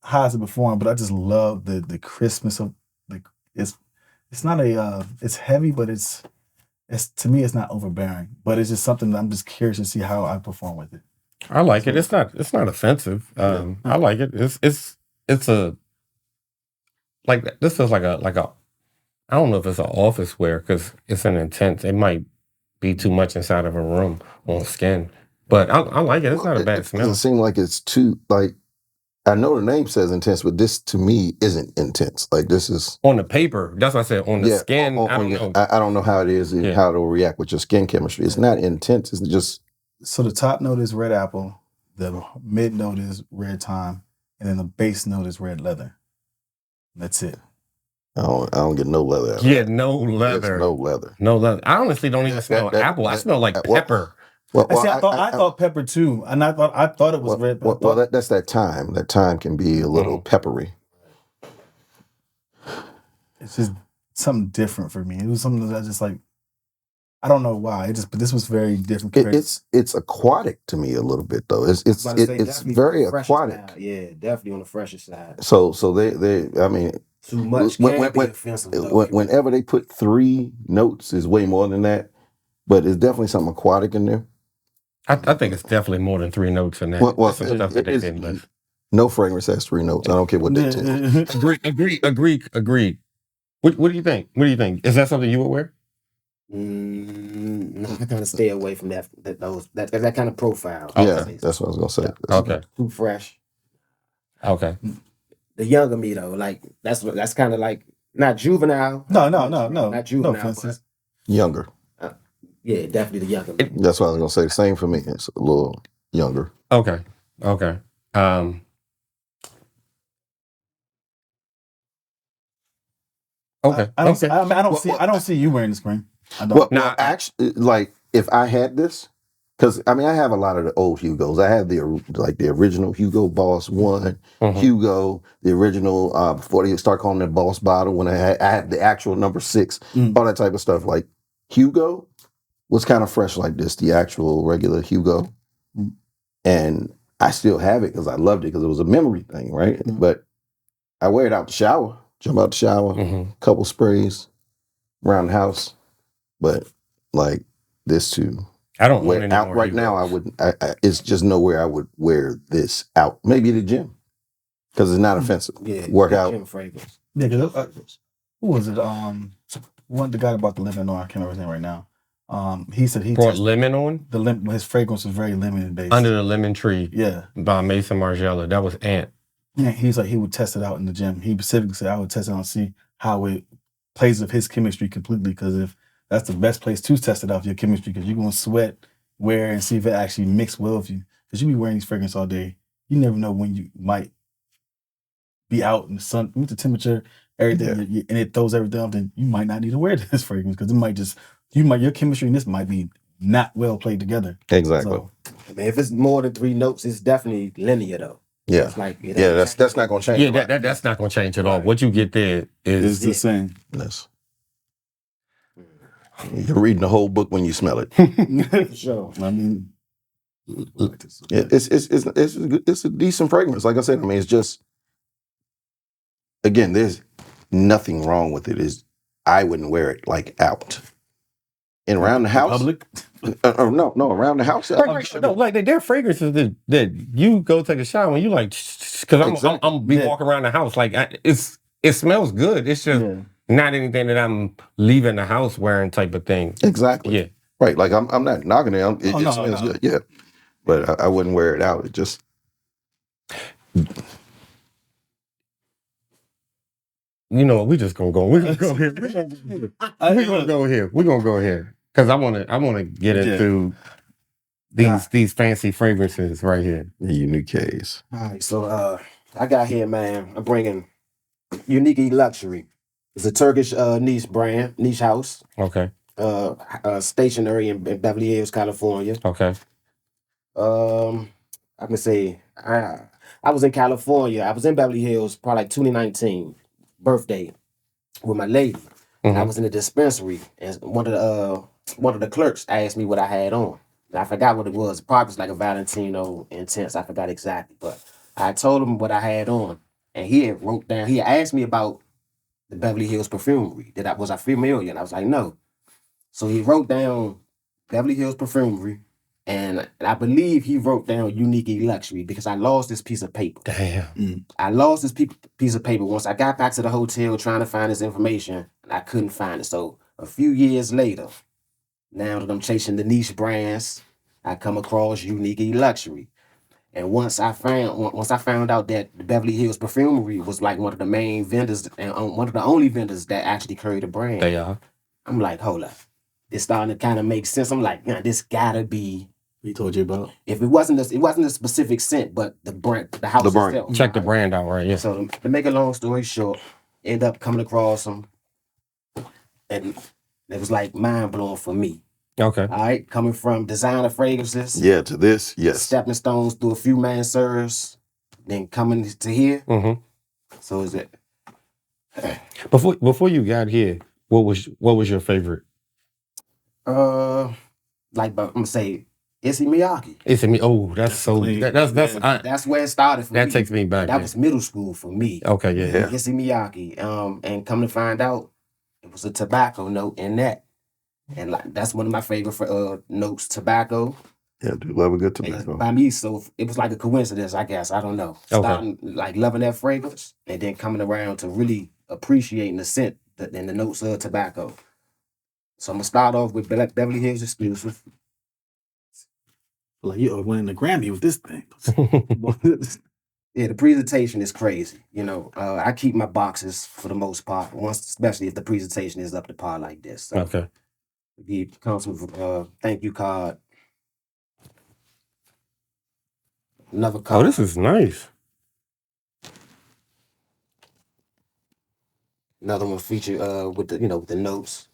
how it's perform. But I just love the crispness of it's not it's heavy, but it's to me it's not overbearing. But it's just something that I'm just curious to see how I perform with it. I like it. It's not offensive. I like it. It's a like this feels like a I don't know if it's an office wear, because it's an intense. It might be too much inside of a room on skin, but I like it. It's not a bad smell. It doesn't seem like it's too, like, I know the name says intense, but this to me isn't intense. Like, this is on the paper. That's what I said. On the skin, I don't know. I don't know how it is, how it'll react with your skin chemistry. It's not intense. It's just. So the top note is red apple, the mid note is red thyme, and then the base note is red leather. That's it. I don't get no leather. Yeah, no leather. There's no leather. No leather. I honestly don't even smell apple. I smell like pepper. I thought pepper too, and I thought it was red. Well, that's that time. That time can be a little peppery. It's just something different for me. It was something that I just like. I don't know why. But this was very different. It's aquatic to me a little bit though. It's very aquatic. Side. Yeah, definitely on the fresher side. So they I mean. Too much can be offensive. Whenever they put 3 notes, is way more than that. But it's definitely something aquatic in there. I think it's definitely more than 3 notes in that. Well, no fragrance has 3 notes. I don't care what they tell. Agreed. What do you think? What do you think? Is that something you would wear? No, I kind of stay away from that kind of profile. Yeah, that's what I was gonna say. Okay. Too fresh. Okay. The younger me though, like that's kind of like not juvenile. No, not juvenile. No younger. Yeah, definitely the younger me. That's what I was gonna say. Same for me. It's a little younger. Okay. Okay. I don't see you wearing the spring. I don't. Well, actually, like if I had this, because I mean I have a lot of the old Hugos. I have the original Hugo Boss 1, Hugo, the original before they start calling it Boss bottle. When I had the actual number 6, all that type of stuff. Like Hugo was kind of fresh like this, the actual regular Hugo, and I still have it because I loved it because it was a memory thing, right? But I wear it out the shower. jump out the shower, Mm-hmm. couple sprays around the house. But like this too. I don't want Wear any out more right now. I Hugos. wouldn't. It's just nowhere I would wear this out. Maybe the gym because it's not offensive. Yeah, Work the out. gym fragrance. Yeah, because who was it? One the guy about the lemon on. I can't remember his name right now. He said he Brought tested lemon on his fragrance was very lemon based. Under the Lemon Tree Yeah. by Mason Margiela. That was Ant. Yeah, he's like he would test it out in the gym. He specifically said I would test it out and see how it plays with his chemistry completely. Because if that's the best place to test it out, your chemistry, because you're gonna sweat, wear, and see if it actually mixes well with you. Because you be wearing these fragrances all day, you never know when you might be out in the sun with the temperature, everything, and it throws everything off. Then you might not need to wear this fragrance because it might just your chemistry in this might be not well played together. Exactly. So, I mean, if it's more than 3 notes, it's definitely linear though. Yeah. It's like That's not gonna change. Yeah, that's not going to change at all. Right. What you get there it's is the same. Yes. You're reading the whole book when you smell it. for sure. I mean, Yeah, it's a decent fragrance. Like I said, I mean, it's just again, there's nothing wrong with it. I wouldn't wear it like out and around the house. Public. No, around the house. no, like there are fragrances that you go take a shower and you like because I'm be walking around the house like it smells good. It's just not anything that I'm leaving the house wearing type of thing. Exactly. Yeah. Right. Like I'm not knocking it. It no, smells no. good. Yeah. But I wouldn't wear it out. It just. You know what? We just gonna go. We're gonna go here. We're gonna go here. We're gonna go here because I wanna get into these fancy fragrances right here. The unique case. All right, so I got here, man. I'm bringing Unique Luxury. It's a Turkish niche brand, niche house, Okay. stationary in Beverly Hills, California. Okay. I can say I was in California. I was in Beverly Hills probably like 2019 birthday with my lady. Mhm. I was in the dispensary and one of the clerks asked me what I had on. And I forgot what it was. Probably was like a Valentino Intense. I forgot exactly, but I told him what I had on, and he had wrote down. He asked me about the Beverly Hills Perfumery. Was I familiar? And I was like, no. So he wrote down Beverly Hills Perfumery. And I believe he wrote down Unique Luxury because I lost this piece of paper. Damn. I lost this piece of paper once I got back to the hotel trying to find this information, and I couldn't find it. So a few years later, now that I'm chasing the niche brands, I come across Unique Luxury. And once I found out that the Beverly Hills Perfumery was like one of the main vendors and one of the only vendors that actually carried the brand, They are. I'm like, hold up. It's starting to kind of make sense. I'm like, this gotta be. He told you about. If it wasn't a specific scent, but the brand, the house The brand. itself. Check the brand out, right? Yeah. So to make a long story short, end up coming across them, and it was like mind blowing for me. Okay. All right, coming from designer fragrances, Yeah. To this, yes. stepping stones through a few mansers, then coming to here. Mm-hmm. So is it? Before you got here, what was your favorite? Like I'm gonna say, Issey Miyake. It's me. Oh, that's so. That's where it started for me. That takes me back. That was middle school for me. Okay. Yeah. Issey Miyake. And come to find out, it was a tobacco note in that. And like that's one of my favorite notes, tobacco. Yeah, I do love a good tobacco. By me, so it was like a coincidence, I guess. I don't know. Okay. Starting like loving that fragrance, and then coming around to really appreciating the scent and the notes of tobacco. So I'm gonna start off with Beverly Hills exclusive. Like you're winning the Grammy with this thing. Yeah, the presentation is crazy. You know, I keep my boxes for the most part, especially if the presentation is up to par like this. So Okay. it comes with a thank you card. Another Oh, card. this is nice. Another one featured with the with the notes.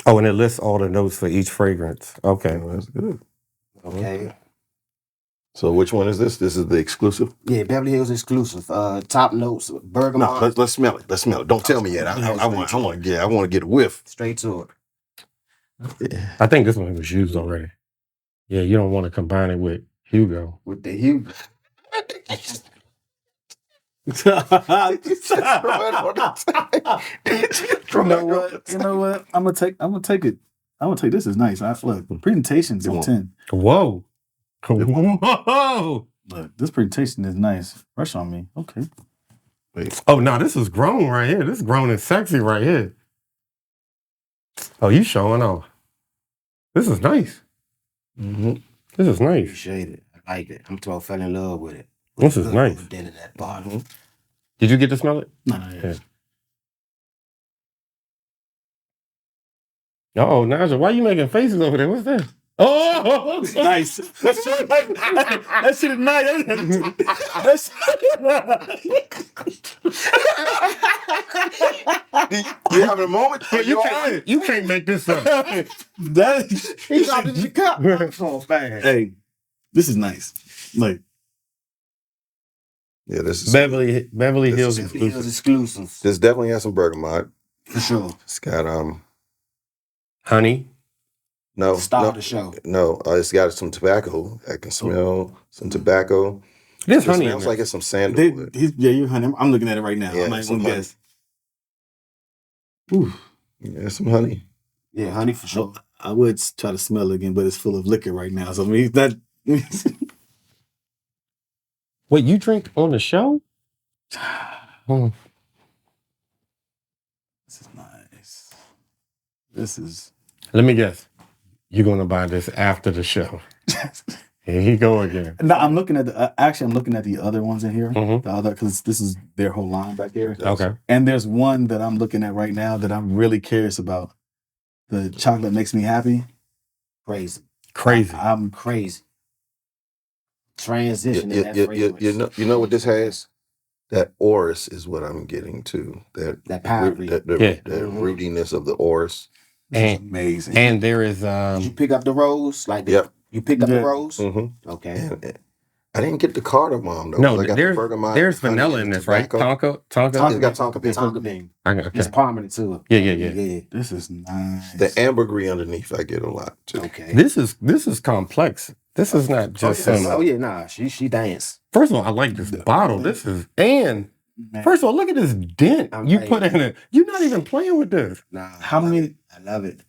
Oh, and it lists all the notes for each fragrance. Okay. Oh, that's good. Okay. So which one is this? This is the exclusive. Yeah, Beverly Hills exclusive. Top notes, bergamot. No, let's smell it. Let's smell it. Don't tell me yet. I want to get a whiff. Straight to it. Yeah. I think this one was used already. Yeah, you don't want to combine it with Hugo. With the hue. You know what? I'm gonna take it. I'm gonna take this. Is nice. Look, the presentation's on 10. Whoa. Whoa. Look, this presentation is nice. Rush on me. Okay. Wait. Oh, no, this is grown right here. This is grown and sexy right here. Oh, you showing off. This is nice. Mm-hmm. This is nice. Appreciate it. I like it. I'm 12, fell in love with it. This is nice. Then in that bottle. Did you get to smell it? No, Yeah. Uh-oh, Naja, why are you making faces over there? What's that? Oh, nice. That shit is nice. You having a moment? you can't make this up. He dropped it in the cup. Oh, man. Hey, this is nice. Like, Yeah, this is Beverly This Hills is exclusive. Exclusives. This definitely has some bergamot. For sure. It's got Honey. no Star no of the show. no. It's got some tobacco. I can smell some tobacco. There's It honey in smells there. like it's some sandalwood. yeah, you're honey. I'm looking at it right now. Yeah, I'm not some even honey. guess. Ooh, Yeah, some honey. Yeah, honey for sure. I would try to smell it again, but it's full of liquor right now. So I mean that. Wait, you drink on the show? Oh. This is nice. This is. Let me guess. You're going to buy this after the show. Here he go again. No, I'm looking at the. Actually, I'm looking at the other ones in here. Mhm. The other, because this is their whole line back here. Okay. And there's one that I'm looking at right now that I'm really curious about. The chocolate makes me happy. Crazy. Crazy. I'm crazy. Transition in that fragrance. You know what this has? That oris is what I'm getting to. That powdery. The Yeah. rootiness of the oris. This is amazing. And there is Did you pick up the rose? Like Yep. you picked up Yeah. the rose? Mm-hmm. Okay. And I didn't get the cardamom though. no. I got the There's bergamot, there's honey, vanilla and in this, right? tobacco. Tonka. It's got tonka bean. Tonka bean. Okay. It's prominent too. Yeah. This is nice. The ambergris underneath, I get a lot too. Okay. This is complex. This is not just some. Oh yeah, nah. She danced. First of all, I like this bottle. This is and Man. first of all, look at this dent I'm you paying. put in it. You're not even playing with this. Nah. How many? I love it.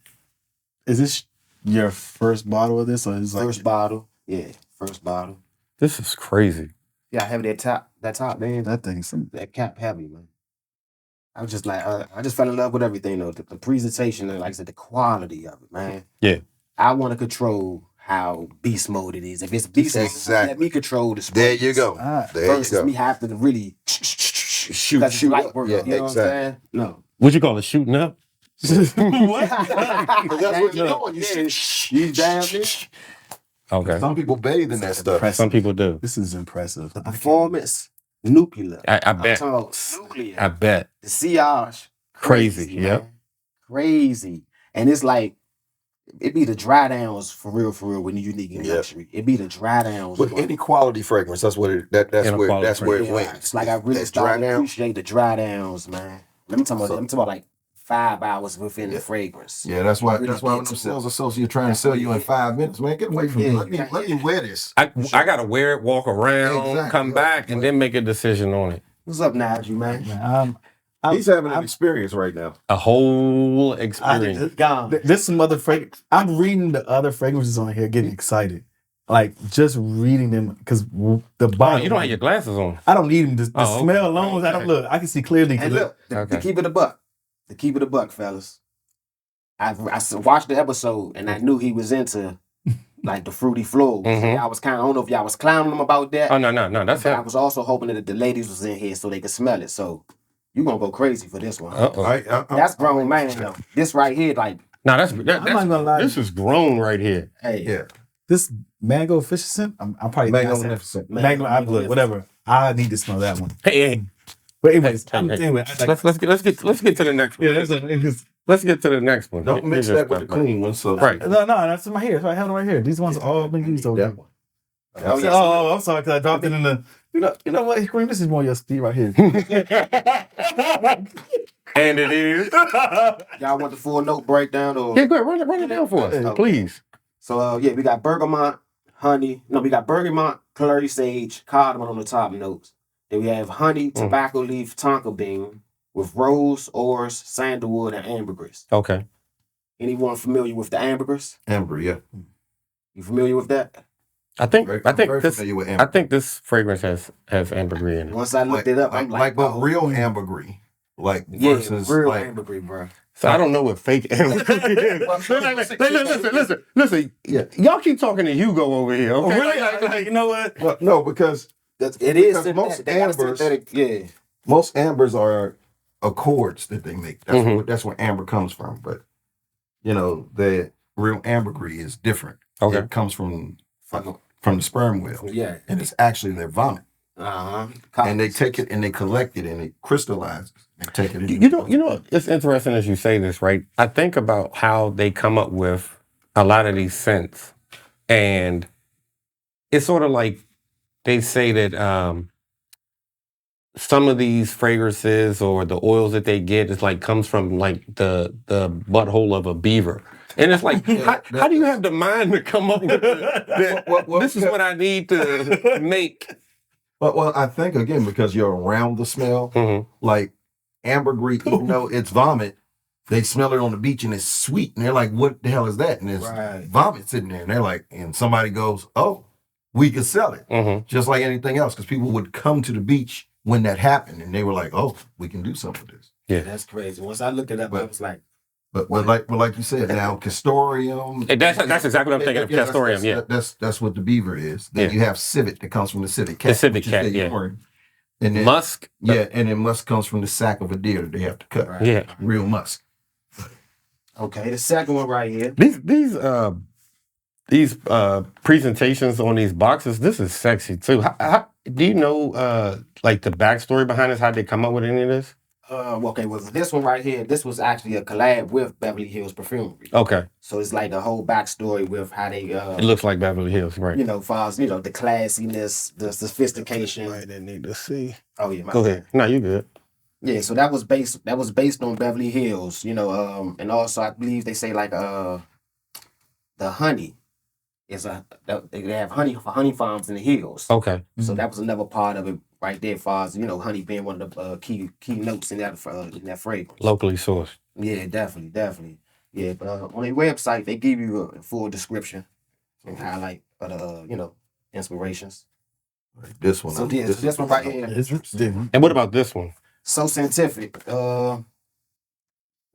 Is this your first bottle of this, or is it First bottle. Yeah. First bottle. This is crazy. Yeah, I have that top, man. that thing? That cap heavy, man. I was just like, I just fell in love with everything, though. The presentation and, like I said, the quality of it, man. Yeah. I want to control how beast mode it is. If it's beast mode, Exactly. let me control the There you go. Ah, There versus you go. me having to really Shoot, that's shoot light up. work. Yeah, You know what I'm saying? No. What you call it? Shooting up? What? That's what you're doing. You damn near. Okay. Some people bathe in that stuff. impressive. Some people do. This is impressive. The performance, nuclear. I I'm bet. talking about nuclear. I bet. The sillage, Crazy. man. Yep. Crazy. And it's like, it be the dry downs for real when you unique in Yep. luxury. It be the dry downs. With any quality fragrance, that's what it. That's Any where. quality That's where it Yeah, went. it's like I really That's dry started to down. appreciate the dry downs, man. I'm talking about like 5 hours within the fragrance. Yeah, that's why. Really That's why when get the to sales associate trying to sell you in 5 minutes, man, get away from me. Yeah, Let me wear this. I gotta wear it, walk around, Exactly. come back, and then make a decision on it. What's up, Nigel, man? Man, He's having an experience right now. A whole experience. Gone. There's some other fragrance. I'm reading the other fragrances on here, getting excited. Like just reading them because the Oh, bottle. you don't have your glasses on. I don't need them. The Oh, okay. smell alone. I don't Okay. look. I can see clearly. And look, to Okay. keep it a buck. To keep it a buck, fellas. I watched the episode and I knew he was into like the fruity flows. Mhm. I was kind of, I don't know if y'all was clowning him about that. Oh no, that's but I it. was also hoping that the ladies was in here so they could smell it. So you gonna go crazy for this one. Uh-oh. That's grown man though. This right here, like, No, that's I'm not gonna lie. this is grown right here. hey, Yeah, This mango fish scent. I'm probably magnificent. Mango, whatever. I need to smell that one. Hey, But anyways, Hey, hey. anyway, let's get to the next one. yeah, that's Let's get to the next one. Don't mix Here's that with your the stuff. clean one. So Right. no, that's in my hair. So I have it right here. These ones all been used over That here. one. Oh, I'm sorry because I dropped it in the. You know what, Kareem? This is more your speed right here. And it is. y'all want the full note breakdown or? Yeah, go ahead, run it down for us, Okay. please. So yeah, we got bergamot, honey. No, we got bergamot, clary sage, cardamom on the top notes. Then we have honey, tobacco leaf, tonka bean with rose, oars, sandalwood, and ambergris. Okay. Anyone familiar with the ambergris? Amber, yeah. You familiar with that? I think Very this familiar with amber. I think this fragrance has ambergris in it. Once I looked it up, I'm like, but real ambergris, like yeah, versus real like ambergris, bro. So I don't know what fake ambergris is. Listen. Yeah. Y'all keep talking to Hugo over here. Okay? Really? You know what? well, no, because It is Because most synthetic. They got a ambers- synthetic, yeah. most ambers are accords that they make. That's Mhm. that's where amber comes from. But you know, the real ambergris is different. Okay. It comes from the sperm whale, Yeah. and it's actually their vomit. Uh-huh. And they take it and they collect it and it crystallizes. They take it. You know, it's interesting as you say this, right? I think about how they come up with a lot of these scents, and it's sort of like they say that some of these fragrances or the oils that they get is like comes from like the butthole of a beaver, and it's like, how do you have the mind to come up with that? This is what I need to make. Well, I think again because you're around the smell, like ambergris, even though it's vomit, they smell it on the beach and it's sweet, and they're like, "What the hell is that?" And it's vomit sitting there, and they're like, and somebody goes, "Oh, we could sell it," just like anything else, because people would come to the beach when that happened, and they were like, "Oh, we can do something with this." Yeah, That's crazy. Once I looked it up, I was like, But like you said, now castoreum. That's exactly what I'm thinking of. Castoreum, yeah. That's what the beaver is. Then you have civet that comes from the civet cat. The civet which is cat, their yeah. urine. And then Musk, and then musk comes from the sack of a deer that they have to cut. Right. yeah. Real musk. okay, the second one right here. These presentations on these boxes, this is sexy too. Do you know like the backstory behind this? How they come up with any of this? Okay, well, this one right here, this was actually a collab with Beverly Hills Perfumery. Okay, So it's like a whole backstory with how they, it looks like Beverly Hills, right? you know, far as, the classiness, the sophistication. Right, they need to see. Oh yeah, Go ahead. No, you good. Yeah, so that was based on Beverly Hills, and also I believe they say like the honey is they have honey farms in the hills. Okay. So that was another part of it right there, as far as honey being one of the key notes in that fragrance. Locally sourced. Yeah, definitely. Yeah, but on their website they give you a full description and highlight inspirations. Like this one. So this one right here, It's different. And what about this one? SoScentific.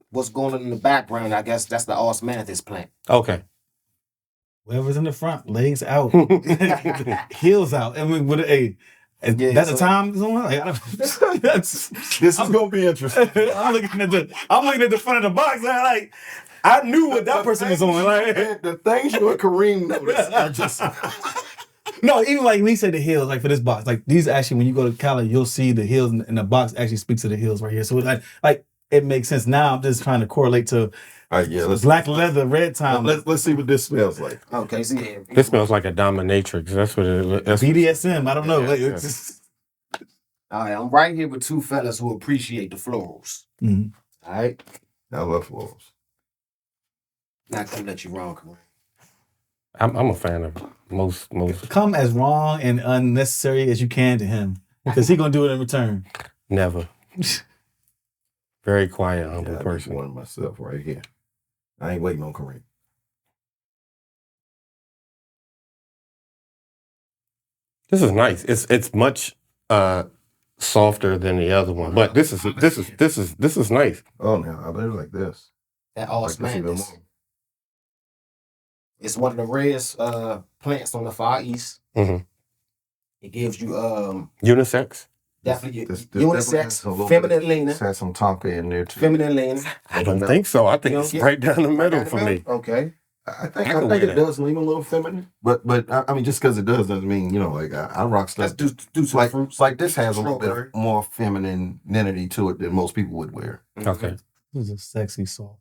What's going on in the background? I guess that's the osmanthus plant. Okay. Whoever's in the front, legs out, heels out. I mean, that's the time zone. Like, This is gonna be interesting. I'm looking at the front of the box. I knew what that person was on. Like, the things you and Kareem notice are just no, even like Lee said, the heels. Like for this box, like these actually, when you go to Cali, you'll see the heels, and the box actually speaks to the heels right here. So like it makes sense. Now I'm just trying to correlate to. All right, yeah. Black leather, red time. Let's see what this smells like. Okay, so yeah. This smells like a dominatrix. That's what it is. BDSM. I don't know. Yeah, Like, yeah. it's just, All right, I'm right here with two fellas who appreciate the florals. Mhm. All right, I love florals. not gonna let you wrong, Kareem. I'm a fan of most. Come as wrong and unnecessary as you can to him, because he gonna do it in return. Never. Very quiet, humble Yeah, I person. one myself right here. I ain't waiting on Kareem. This is nice. It's much softer than the other one, but this is nice. Oh no, I better like this. That Like this even osmanthus. more. It's one of the rarest plants on the Far East. Mhm. It gives you Unisex. definitely This definitely has unisex, a little feminine bit- leaning, This has some Tonka in there too. feminine leaning. I don't think so. I think You it's don't right down the middle for me. Okay. I think I can it wear that. does lean a little feminine, but I mean just because it does doesn't mean like I rock stuff. Let's do some Like fruits. like this has a little Strawberry. bit more femininity to it than most people would wear. Okay. This is a sexy salt.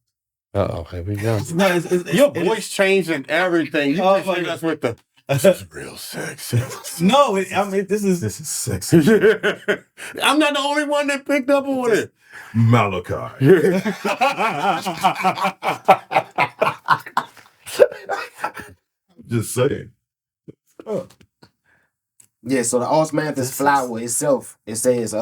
Here we go. No, it's Your voice changed and everything. You Oh, just hit my- us with the. This is real sexy. no. I mean, this is sexy. I'm not the only one that picked up on it. Malachi. Just saying. Yeah, so the osmanthus flower itself, it says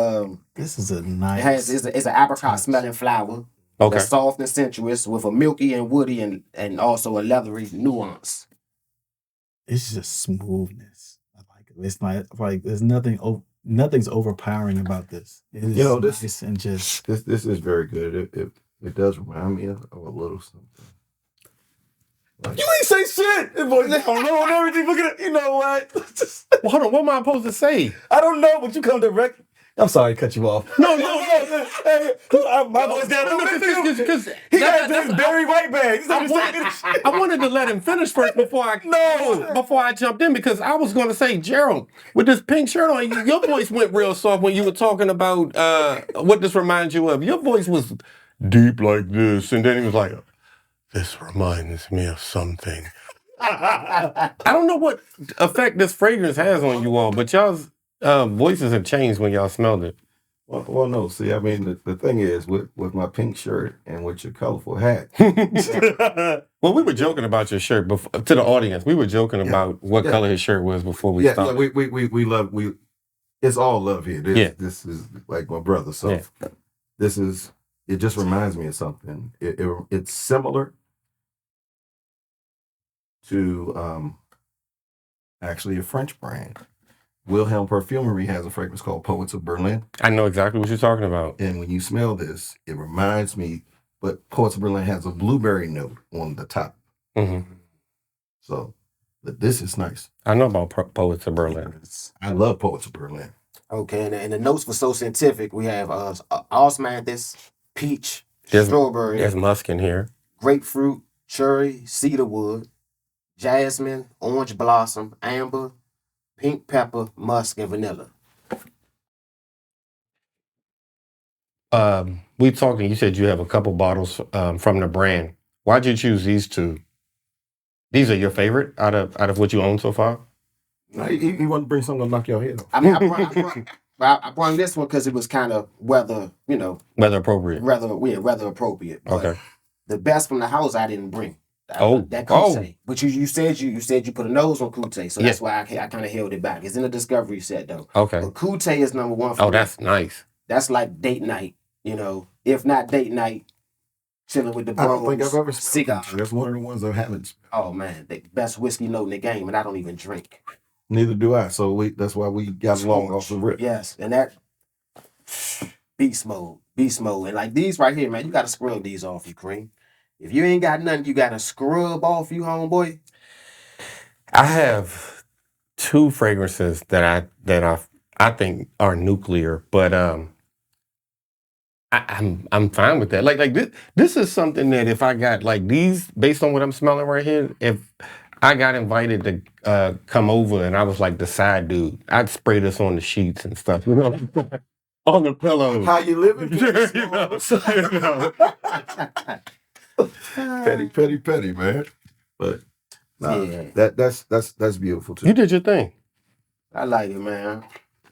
This is a it nice. has it's an apricot smelling flower. Okay. That's soft and sensuous with a milky and woody and also a leathery nuance. It's just smoothness. I like it. It's not like there's nothing's overpowering about this. It is this nice and just this is very good. It does remind me of a little something. Like, you ain't say shit. It was down low and everything. Look at it. You know what? Well, hold on, what am I supposed to say? I don't know, but you come direct. I'm sorry to cut you off. No. Hey, my voice down. Because He got this Barry White bag. I wanted to let him finish first before I jumped in, because I was going to say, Gerald, with this pink shirt on, your voice went real soft when you were talking about what this reminds you of. Your voice was deep like this, and then he was like, this reminds me of something. I don't know what effect this fragrance has on you all, but y'all's voices have changed when y'all smelled it. Well, no. See, I mean, the thing is, with my pink shirt and with your colorful hat. Well, we were joking about your shirt before, to the audience. We were joking about what color his shirt was before we started. We love it's all love here. This is like my brother. So it just reminds me of something. It's similar to actually a French brand. Wilhelm Perfumery has a fragrance called Poets of Berlin. I know exactly what you're talking about. And when you smell this, it reminds me, but Poets of Berlin has a blueberry note on the top. Mm-hmm. So, but this is nice. I know about Poets of Berlin. I love Poets of Berlin. Okay, and the notes for SoScentific, we have osmanthus, peach, strawberry. There's musk in here. Grapefruit, cherry, cedarwood, jasmine, orange blossom, amber, pink pepper, musk, and vanilla. We talking, you said you have a couple bottles from the brand. Why'd you choose these two? These are your favorite out of what you own so far? No, he wanted to bring something to knock your head off. I mean, I brought this one because it was kind of weather appropriate. Weather appropriate. But okay. The best from the house I didn't bring. That Kute. Oh. But you said you put a nose on Kute, so that's why I kind of held it back. It's in the discovery set though. Okay. But Kute is number one for me. That's nice. That's like date night, if not date night, chilling with the bros. I don't think I've ever cigar. That's one of the ones I haven't. Oh man, the best whiskey note in the game, and I don't even drink. Neither do I. So that's why we got along off the rip. Yes, and that beast mode, and like these right here, man, you got to scrub these off, you cream. If you ain't got nothing, you got to scrub off, you homeboy. I have two fragrances that I think are nuclear, but I'm fine with that. Like this is something that if I got like these based on what I'm smelling right here, if I got invited to come over and I was like the side dude, I'd spray this on the sheets and stuff, on the pillows. How you living? Petty, man. But that's beautiful too. You did your thing. I like it, man.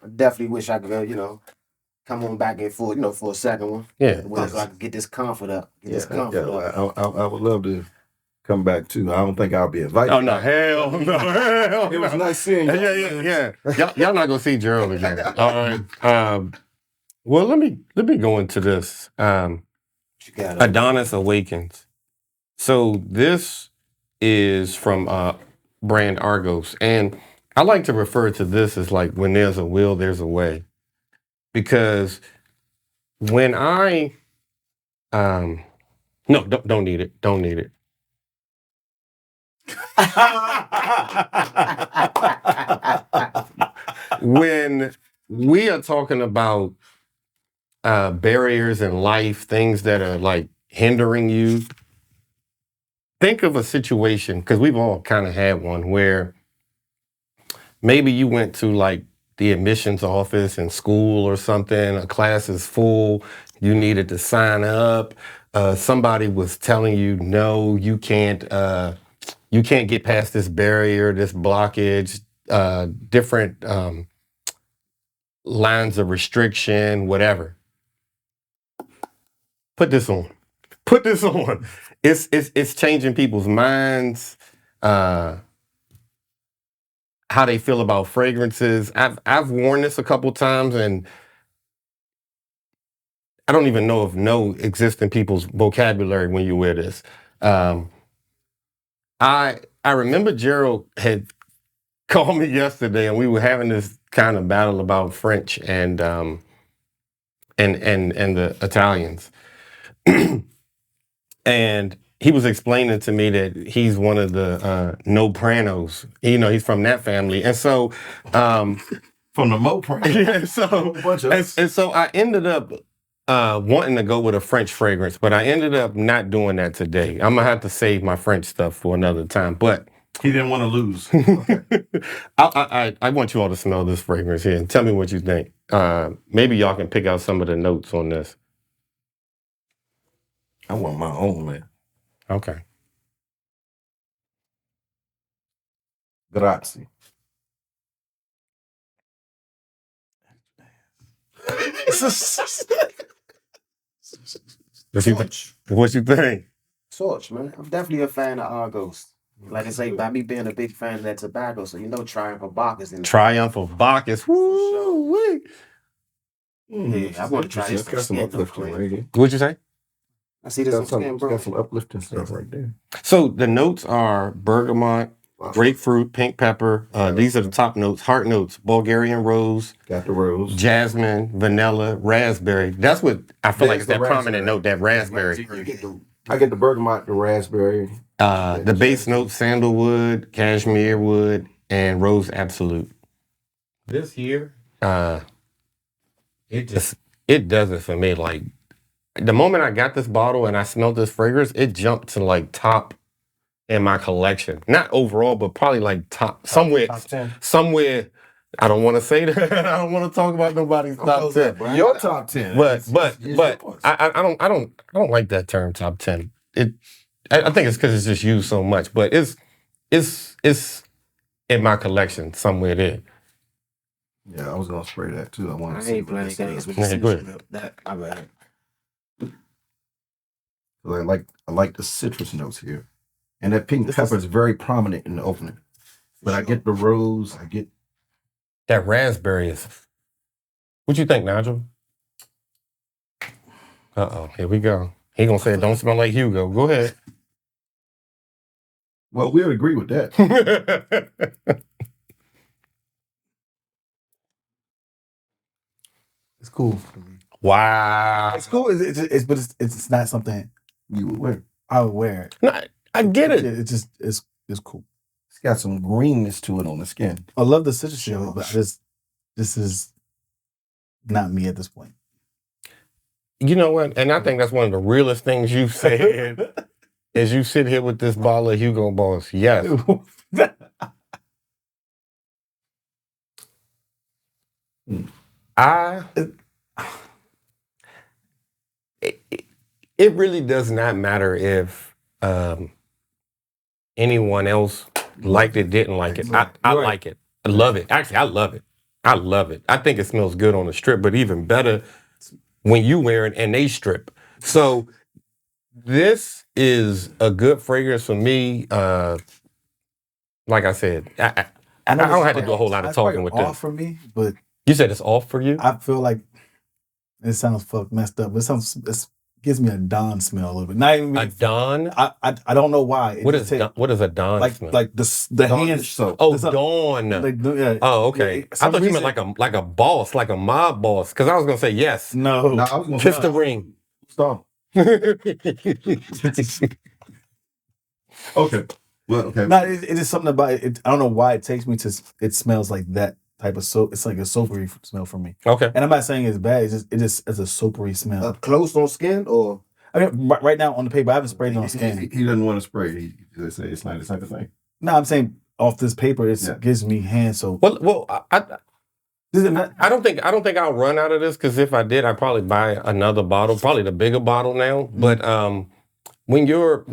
I definitely wish I could, come on back in for a second one. Yeah. So I can get this comfort up. I would love to come back too. I don't think I'll be invited. Oh no, hell no. It was nice seeing you. Yeah. Y'all not gonna see Gerald again. All right. Well, let me go into this. Adonis Awakens. So this is from brand Argos, and I like to refer to this as like when there's a will, there's a way, because when I don't need it. Don't need it. When we are talking about barriers in life, things that are like hindering you, think of a situation, because we've all kind of had one, where maybe you went to like the admissions office in school or something, a class is full, you needed to sign up, somebody was telling you, no, you can't get past this barrier, this blockage, different lines of restriction, whatever. Put this on. It's changing people's minds. how they feel about fragrances. I've worn this a couple times, and I don't even know if no exists in people's vocabulary when you wear this. I remember Gerald had called me yesterday, and we were having this kind of battle about French and the Italians. And he was explaining to me that he's one of the Nopranos. He's from that family, and so From the Mopran. yeah. So I ended up wanting to go with a French fragrance, but I ended up not doing that today. I'm gonna have to save my French stuff for another time. But He didn't want to lose. I want you all to smell this fragrance here and tell me what you think. Maybe y'all can pick out some of the notes on this. I want my own, man. Okay. Grazie. What you think? Torch, man. I'm definitely a fan of Argos. Like I say, by me being a big fan of that tobacco, so Triumph of Bacchus in Triumph of Bacchus. Woo! Yeah, I want to try this. Got some uplifting right here. What'd you say? I see this on skin, bro. Got some uplifting stuff right there. So the notes are bergamot, grapefruit, pink pepper. These are the top notes. Heart notes: Bulgarian rose, Got the rose. jasmine, vanilla, raspberry. That's what I feel like is There's that the prominent note. That raspberry. I get the bergamot, the raspberry. The base notes: sandalwood, cashmere wood, and rose absolute. This here, it does it for me. Like the moment I got this bottle and I smelled this fragrance, it jumped to like top in my collection. Not overall, but probably like top somewhere. Top 10. Somewhere. I don't want to say that. I don't want to talk about nobody's top 10. Your top 10. But I don't like that term top 10. I think it's because it's just used so much. But it's in my collection somewhere there. Yeah, I was gonna spray that too. I want I to see ain't playing games with Yeah, this. go ahead. That I read. I like the citrus notes here, and that pink pepper is very prominent in the opening. But I get the rose. I get That raspberry is. What you think, Nigel? Here we go. He gonna say it don't smell like Hugo. Go ahead. well, we would agree with that. It's cool. Wow. It's cool. But it's not something You would wear. I would wear. No, I get it. It's cool. It's got some greenness to it on the skin. I love the citrus of it, but this is not me at this point. You know what? And I think that's one of the realest things you've said as you sit here with this bottle of Hugo Boss. Yes. It really does not matter if anyone else liked it, didn't like it. I like it. I love it. Actually, I love it. I love it. I think it smells good on the strip, but even better when you wear it and they strip. So this is a good fragrance for me. Like I said, I don't have to do a whole lot of talking with off this. for me, but You said it's off for you? I feel like it sounds messed up. It gives me a Dawn smell a little bit. Not even A Dawn? I don't know why. What is a Dawn smell? like the hand soap. Oh, the- Dawn. yeah. Oh, okay. Yeah, I some thought you meant reason- like a boss, like a mob boss. Because I was gonna say yes. No. No, I was gonna Kiss the ring. stop. Okay. Well, okay. No, it is something about it. I don't know why it takes me to. It smells like that type of soap. It's like a soapery smell for me. Okay. And I'm not saying it's bad. It just is a soapery smell. Up close on skin or I mean, right now on the paper, I haven't sprayed it on skin. He doesn't want to spray. He say it's not the type of thing. No, I'm saying off this paper, it Yeah. gives me hand soap. Well, Does it not? I don't think I'll run out of this because if I did, I'd probably buy another bottle, probably the bigger bottle now. But when your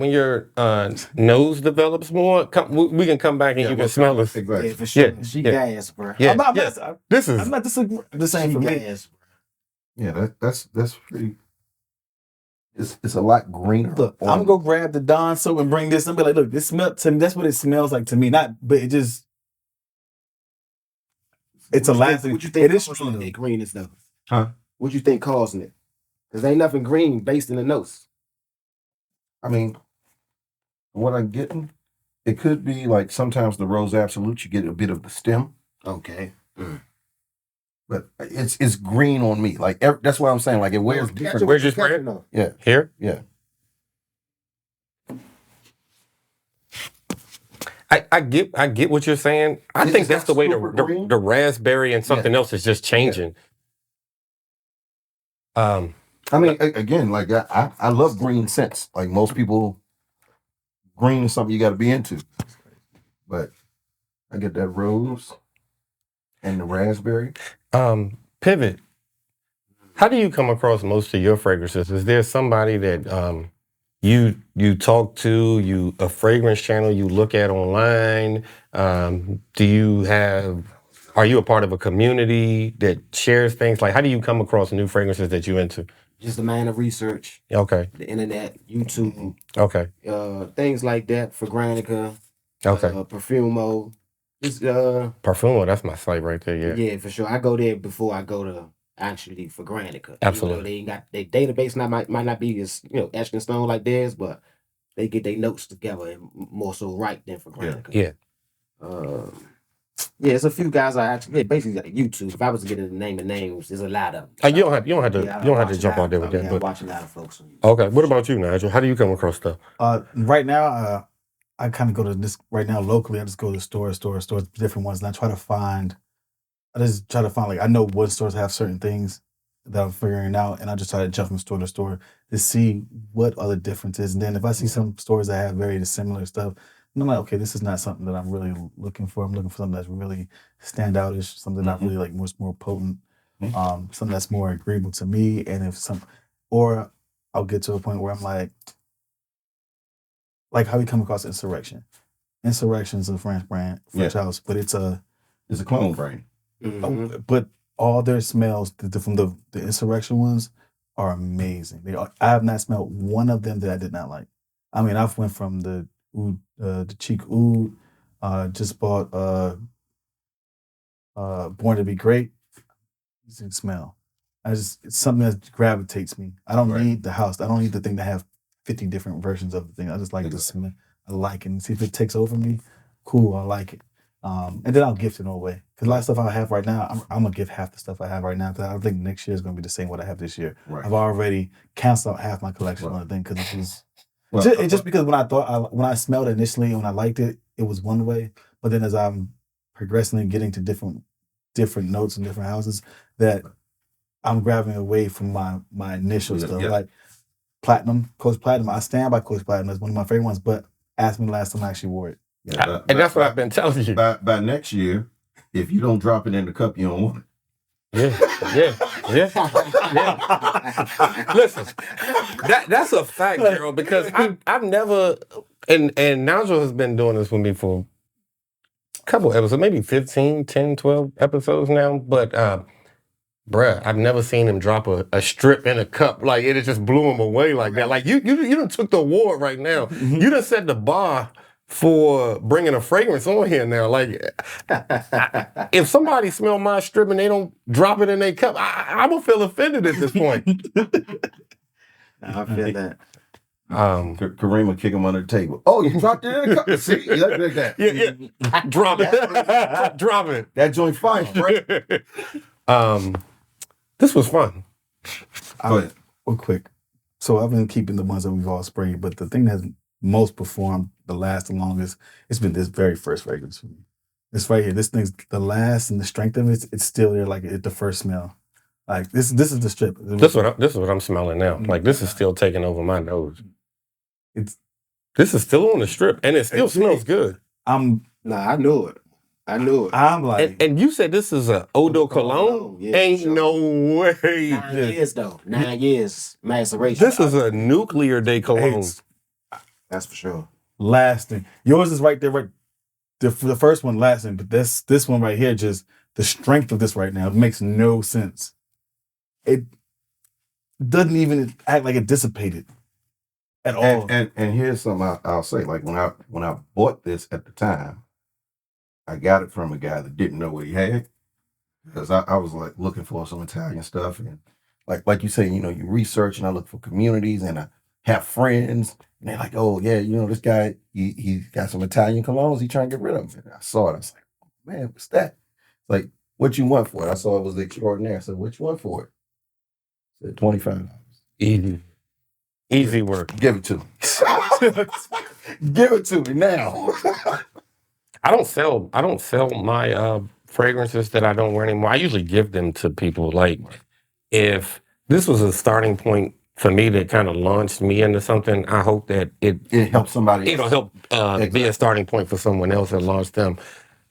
nose develops more, we can come back and you can smell this. Exactly. yeah, for sure. Yeah, She yeah. gas, bro. Yeah, I'm not, yeah. This is I'm not disagreeing. The same She for me. gas. Yeah, that's pretty. It's a lot greener. Look, I'm gonna go grab the Dawn soap and bring this and be like, look, this smell to me. That's what it smells like to me. Not, but it just It's a lasting. What you think It is causing strong. that greenness though? Huh? What you think causing it? Because ain't nothing green based in the notes. I mean, what I'm getting, it could be like sometimes the Rose Absolute, you get a bit of the stem, Okay. but it's green on me. Like that's what I'm saying. Like it wears different. Where's your spray? Yeah, Here? yeah. I get what you're saying. I think that's the way the raspberry and something else is just changing. I mean, again, like I love green scents. Like most people, green is something you got to be into. But I get that rose and the raspberry. Pivot. How do you come across most of your fragrances? Is there somebody that you talk to, a fragrance channel you look at online? Are you a part of a community that shares things? Like, how do you come across new fragrances that you into? Just a man of research. Okay. The internet, YouTube. Okay. Things like that for Granica. Okay. Perfumo. Just Parfumo, that's my site right there. Yeah. Yeah, for sure. I go there before I go to actually for Granica. Absolutely. They ain't got their database might not be as etched in stone like theirs, but they get their notes together and more so right than for Granica. Yeah. Yeah, it's a few guys I actually basically like YouTube. If I was to get into the name of names, there's a lot of them. You don't have to jump out there with that. But watch a lot of folks. Okay. What about you, Nigel? How do you come across stuff? Right now, I kind of go to this right now locally. I just go to stores, different ones, and I just try to find like I know what stores have certain things that I'm figuring out, and I just try to jump from store to store to see what other differences. And then if I see some stores that have very similar stuff, and I'm like, okay, this is not something that I'm really looking for. I'm looking for something that's really standoutish, something that I really like, more potent, something that's more agreeable to me. And or I'll get to a point where I'm like how we come across Insurrection. Insurrection is a French brand, French house, but it's a clone brand. Mm-hmm. But all their smells from the Insurrection ones are amazing. I have not smelled one of them that I did not like. I mean, I've went from the cheek oud, just bought Born to Be Great. You can smell. It's something that gravitates me. I don't need the house. I don't need the thing to have 50 different versions of the thing. I just like the smell. I like it. And see if it takes over me, cool, I like it. And then I'll gift it away. Because a lot of stuff I have right now, I'm going to give half the stuff I have right now. Because I think next year is going to be the same what I have this year. Right. I've already canceled out half my collection on the thing because it's just because when I smelled it initially and when I liked it, it was one way. But then as I'm progressing and getting to different notes and different houses, that I'm grabbing away from my initial stuff. Like Platinum, Coach Platinum. I stand by Coach Platinum as one of my favorite ones, but ask me the last time I actually wore it. Yeah, and that's what I've been telling you. By next year, if you don't drop it in the cup, you don't want Yeah. it. Listen, that's a fact, girl, because I've never, and Nigel has been doing this with me for a couple episodes, maybe 15, 10, 12 episodes now, but bruh, I've never seen him drop a strip in a cup. Like, it just blew him away like that. Like, you done took the award right now. Mm-hmm. You done set the bar for bringing a fragrance on here now. Like, if somebody smell my strip and they don't drop it in their cup, I'm gonna feel offended at this point. I feel that. Kareem will kick him under the table. Oh, you dropped it in the cup. See, like that. Yeah. Drop it. Drop it. That joint fine, right? This was fun. Real quick. So I've been keeping the ones that we've all sprayed, but the thing that's most performed, the longest, it's been this very first fragrance for me. This right here, this thing's the last and the strength of it, it's still there, like the first smell. Like this is the strip. This is what I'm smelling now. Like, this is still taking over my nose. This is still on the strip, and it still smells good. I knew it. I'm like, and you said this is a Eau de Cologne? Yeah, ain't no way. 9 years though. 9 years maceration. This is a nuclear de Cologne. That's for sure. Lasting. Yours is right there, right. The first one lasting, but this one right here, just the strength of this right now, it makes no sense. It doesn't even act like it dissipated at all. And here's something I'll say. Like when I bought this at the time, I got it from a guy that didn't know what he had. because I was like looking for some Italian stuff, and like you say, you research, and I look for communities, and I have friends, and they're like, oh yeah, this guy, he got some Italian colognes, he trying to get rid of them. And I saw it, I was like, man, what's that? Like, what you want for it? I saw it was the Extraordinaire. I said, what you want for it? I said $25. Easy work. Give it to me. Give it to me now. I don't sell my fragrances that I don't wear anymore. I usually give them to people. Like, if this was a starting point for me that kind of launched me into something, I hope that It helps somebody it'll else. help be Exactly. a starting point for someone else that launched them.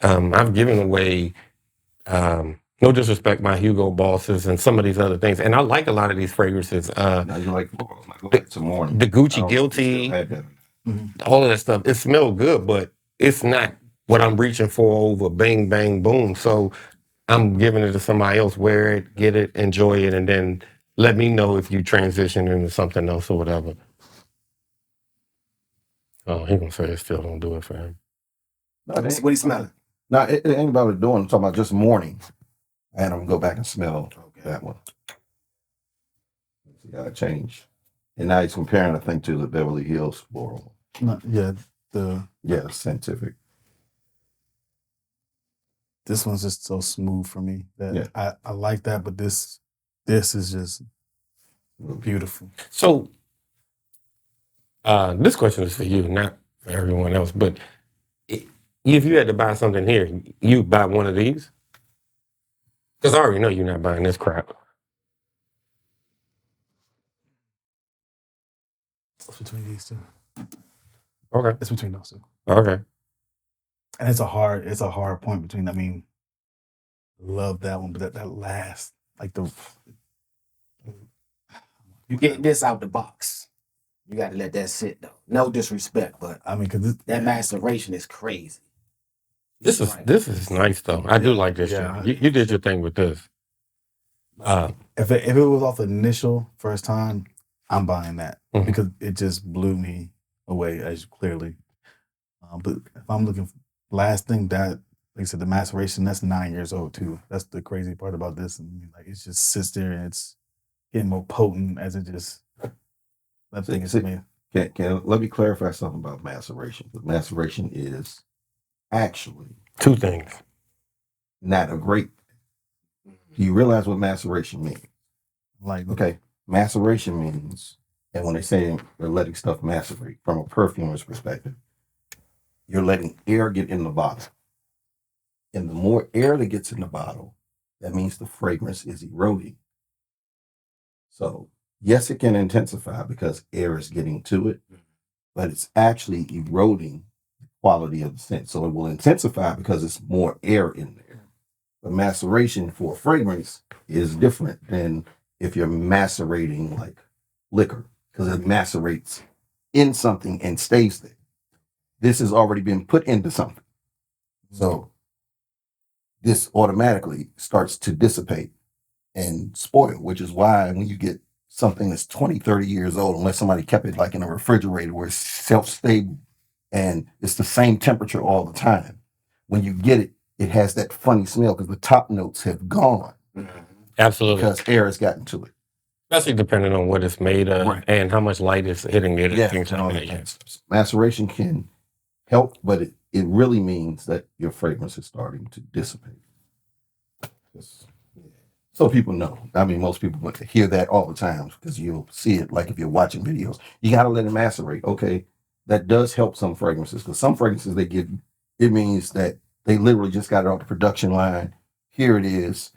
I've given away, no disrespect, my Hugo Bosses and some of these other things, and I like a lot of these fragrances. Now you're like, oh, I'm go back to morning. The I Gucci don't know if you still Guilty, have that. all of that stuff. It smells good, but it's not what I'm reaching for over bang, bang, boom. So I'm giving it to somebody else, wear it, get it, enjoy it, and then let me know if you transition into something else or whatever. Oh, he gonna say it still don't do it for him. No, What are you smelling? No, it ain't about doing. I'm talking about just morning. I had them go back and smell that one. You gotta change. And now he's comparing, I think, to the Beverly Hills floral. Yeah, Yeah, scientific. this one's just so smooth for me that Yeah. I like that, but this is just beautiful. So this question is for you, not for everyone else. But if you had to buy something here, you buy one of these? Because I already know you're not buying this crap. It's between these two. Okay. It's between those two. Okay. And it's a hard point between. I mean, love that one, but that last, like You get this out the box. You got to let that sit though. No disrespect, but I mean, because that maceration is crazy. This is nice though. I do like this Yeah. shit. You did your thing with this. if it was off the initial first time, I'm buying that Mhm. because it just blew me away, as clearly. But if I'm looking for last thing, that, like I said, the maceration, that's 9 years old too. That's the crazy part about this. And like it just sits there and it's getting more potent as it just. That thing is See, me. let me clarify something about maceration. Because maceration is actually Two things. not a great. Do you realize what maceration means? Like Okay, maceration means, and when they say they're letting stuff macerate from a perfumer's perspective, you're letting air get in the bottle. And the more air that gets in the bottle, that means the fragrance is eroding. So, yes, it can intensify because air is getting to it, but it's actually eroding the quality of the scent. So, it will intensify because it's more air in there. But maceration for a fragrance is different than if you're macerating like liquor, because it macerates in something and stays there. This has already been put into something. So this automatically starts to dissipate and spoil, which is why when you get something that's 20, 30 years old, unless somebody kept it like in a refrigerator where it's self-stable and it's the same temperature all the time, when you get it, it has that funny smell because the top notes have gone Absolutely. because air has gotten to it. Especially depending on what it's made of Right. and how much light is hitting it. Yeah, Things and all like that that. kind of stuff. Maceration can help, but it really means that your fragrance is starting to dissipate. So people know. I mean, most people hear that all the time because you'll see it like if you're watching videos. You got to let it macerate. Okay, that does help some fragrances because some fragrances they give you, it means that they literally just got it off the production line. Here it is,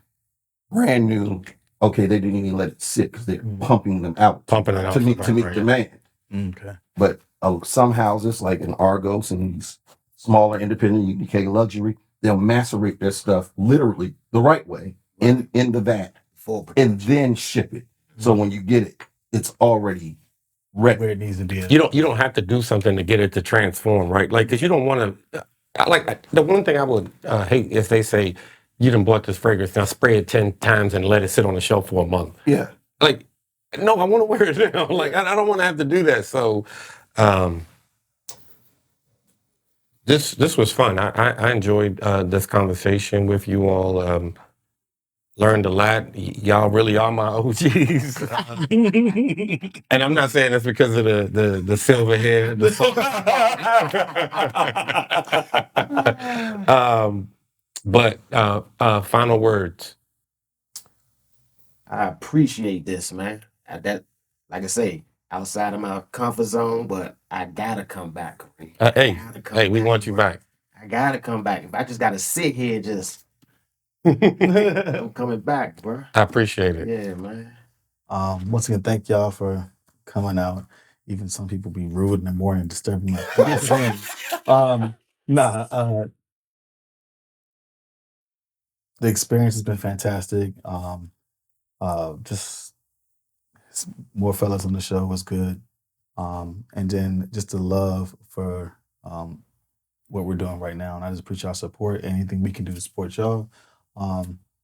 brand new. Okay, they didn't even let it sit because they're pumping them out Pumping it out to meet right. demand. okay. But some houses like in Argos and these smaller independent UK luxury, they'll macerate their stuff literally the right way in the vat and then ship it. So when you get it, it's already ready. Where it needs to be. You don't have to do something to get it to transform, right? Like, because you don't want to. The one thing I would hate if they say you done bought this fragrance, now spray it 10 times and let it sit on the shelf for a month. Yeah. Like, no, I want to wear it now. Like, I don't want to have to do that. So, this was fun. I enjoyed this conversation with you all. Learned a lot. Y'all really are my OGs. And I'm not saying that's because of the silver hair. But final words. I appreciate this, man. Like I say, outside of my comfort zone, but I gotta come back. Hey, we want you back. I gotta come back. If I just gotta sit here, just I'm coming back, bro. I appreciate it. Yeah, man. Once again, thank y'all for coming out. Even some people be rude in the morning, disturbing my quiet. The experience has been fantastic. Just more fellas on the show was good. And then just the love for what we're doing right now. And I just appreciate y'all support. Anything we can do to support y'all.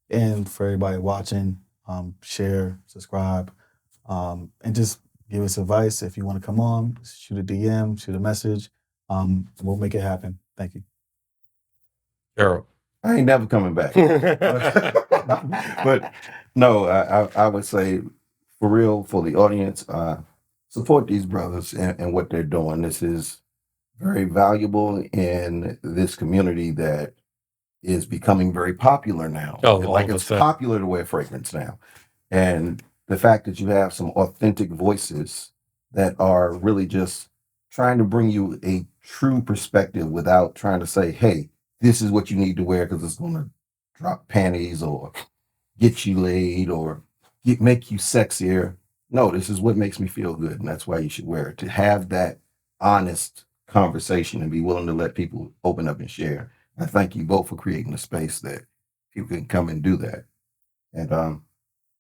And for everybody watching, share, subscribe, and just give us advice. If you want to come on, shoot a DM, shoot a message. We'll make it happen. Thank you. Gerald. I ain't never coming back. But no, I would say, for real, for the audience, support these brothers and what they're doing. This is very valuable in this community that is becoming very popular now. Oh, like it's popular to wear fragrance now. And the fact that you have some authentic voices that are really just trying to bring you a true perspective without trying to say, hey, this is what you need to wear because it's going to drop panties or get you laid or make you sexier. No, this is what makes me feel good. And that's why you should wear it. To have that honest conversation and be willing to let people open up and share. I thank you both for creating a space that people can come and do that. And I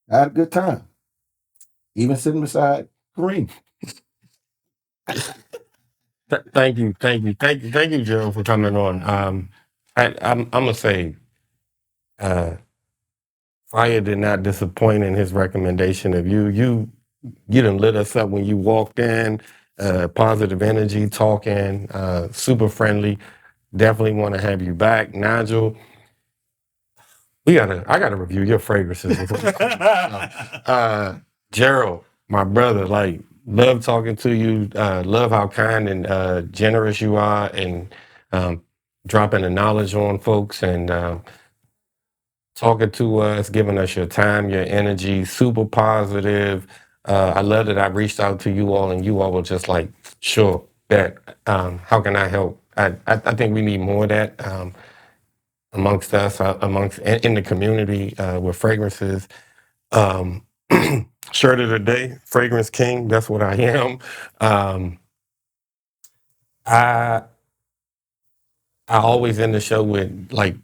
had a good time. Even sitting beside Kareem. Thank you, Gerald, for coming on. I'm gonna say, Fire did not disappoint in his recommendation of you. You done lit us up when you walked in. Positive energy, talking, super friendly. Definitely want to have you back, Nigel. I gotta review your fragrances. Gerald, my brother, like, love talking to you. Love how kind and generous you are, and dropping the knowledge on folks and talking to us, giving us your time, your energy, super positive. I love that I reached out to you all and you all were just like, sure, that how can I help? I think we need more of that amongst us, in the community with fragrances. Shirt of the day, Fragrance King, that's what I am. I always end the show with, like,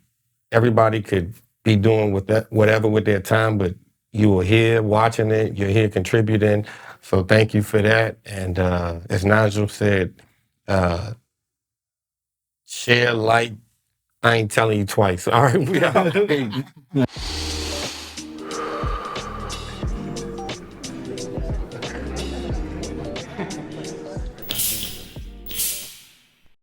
everybody could be doing whatever with their time, but you were here watching it, you're here contributing. So thank you for that. And as Nigel said, share, like, I ain't telling you twice. All right, we out.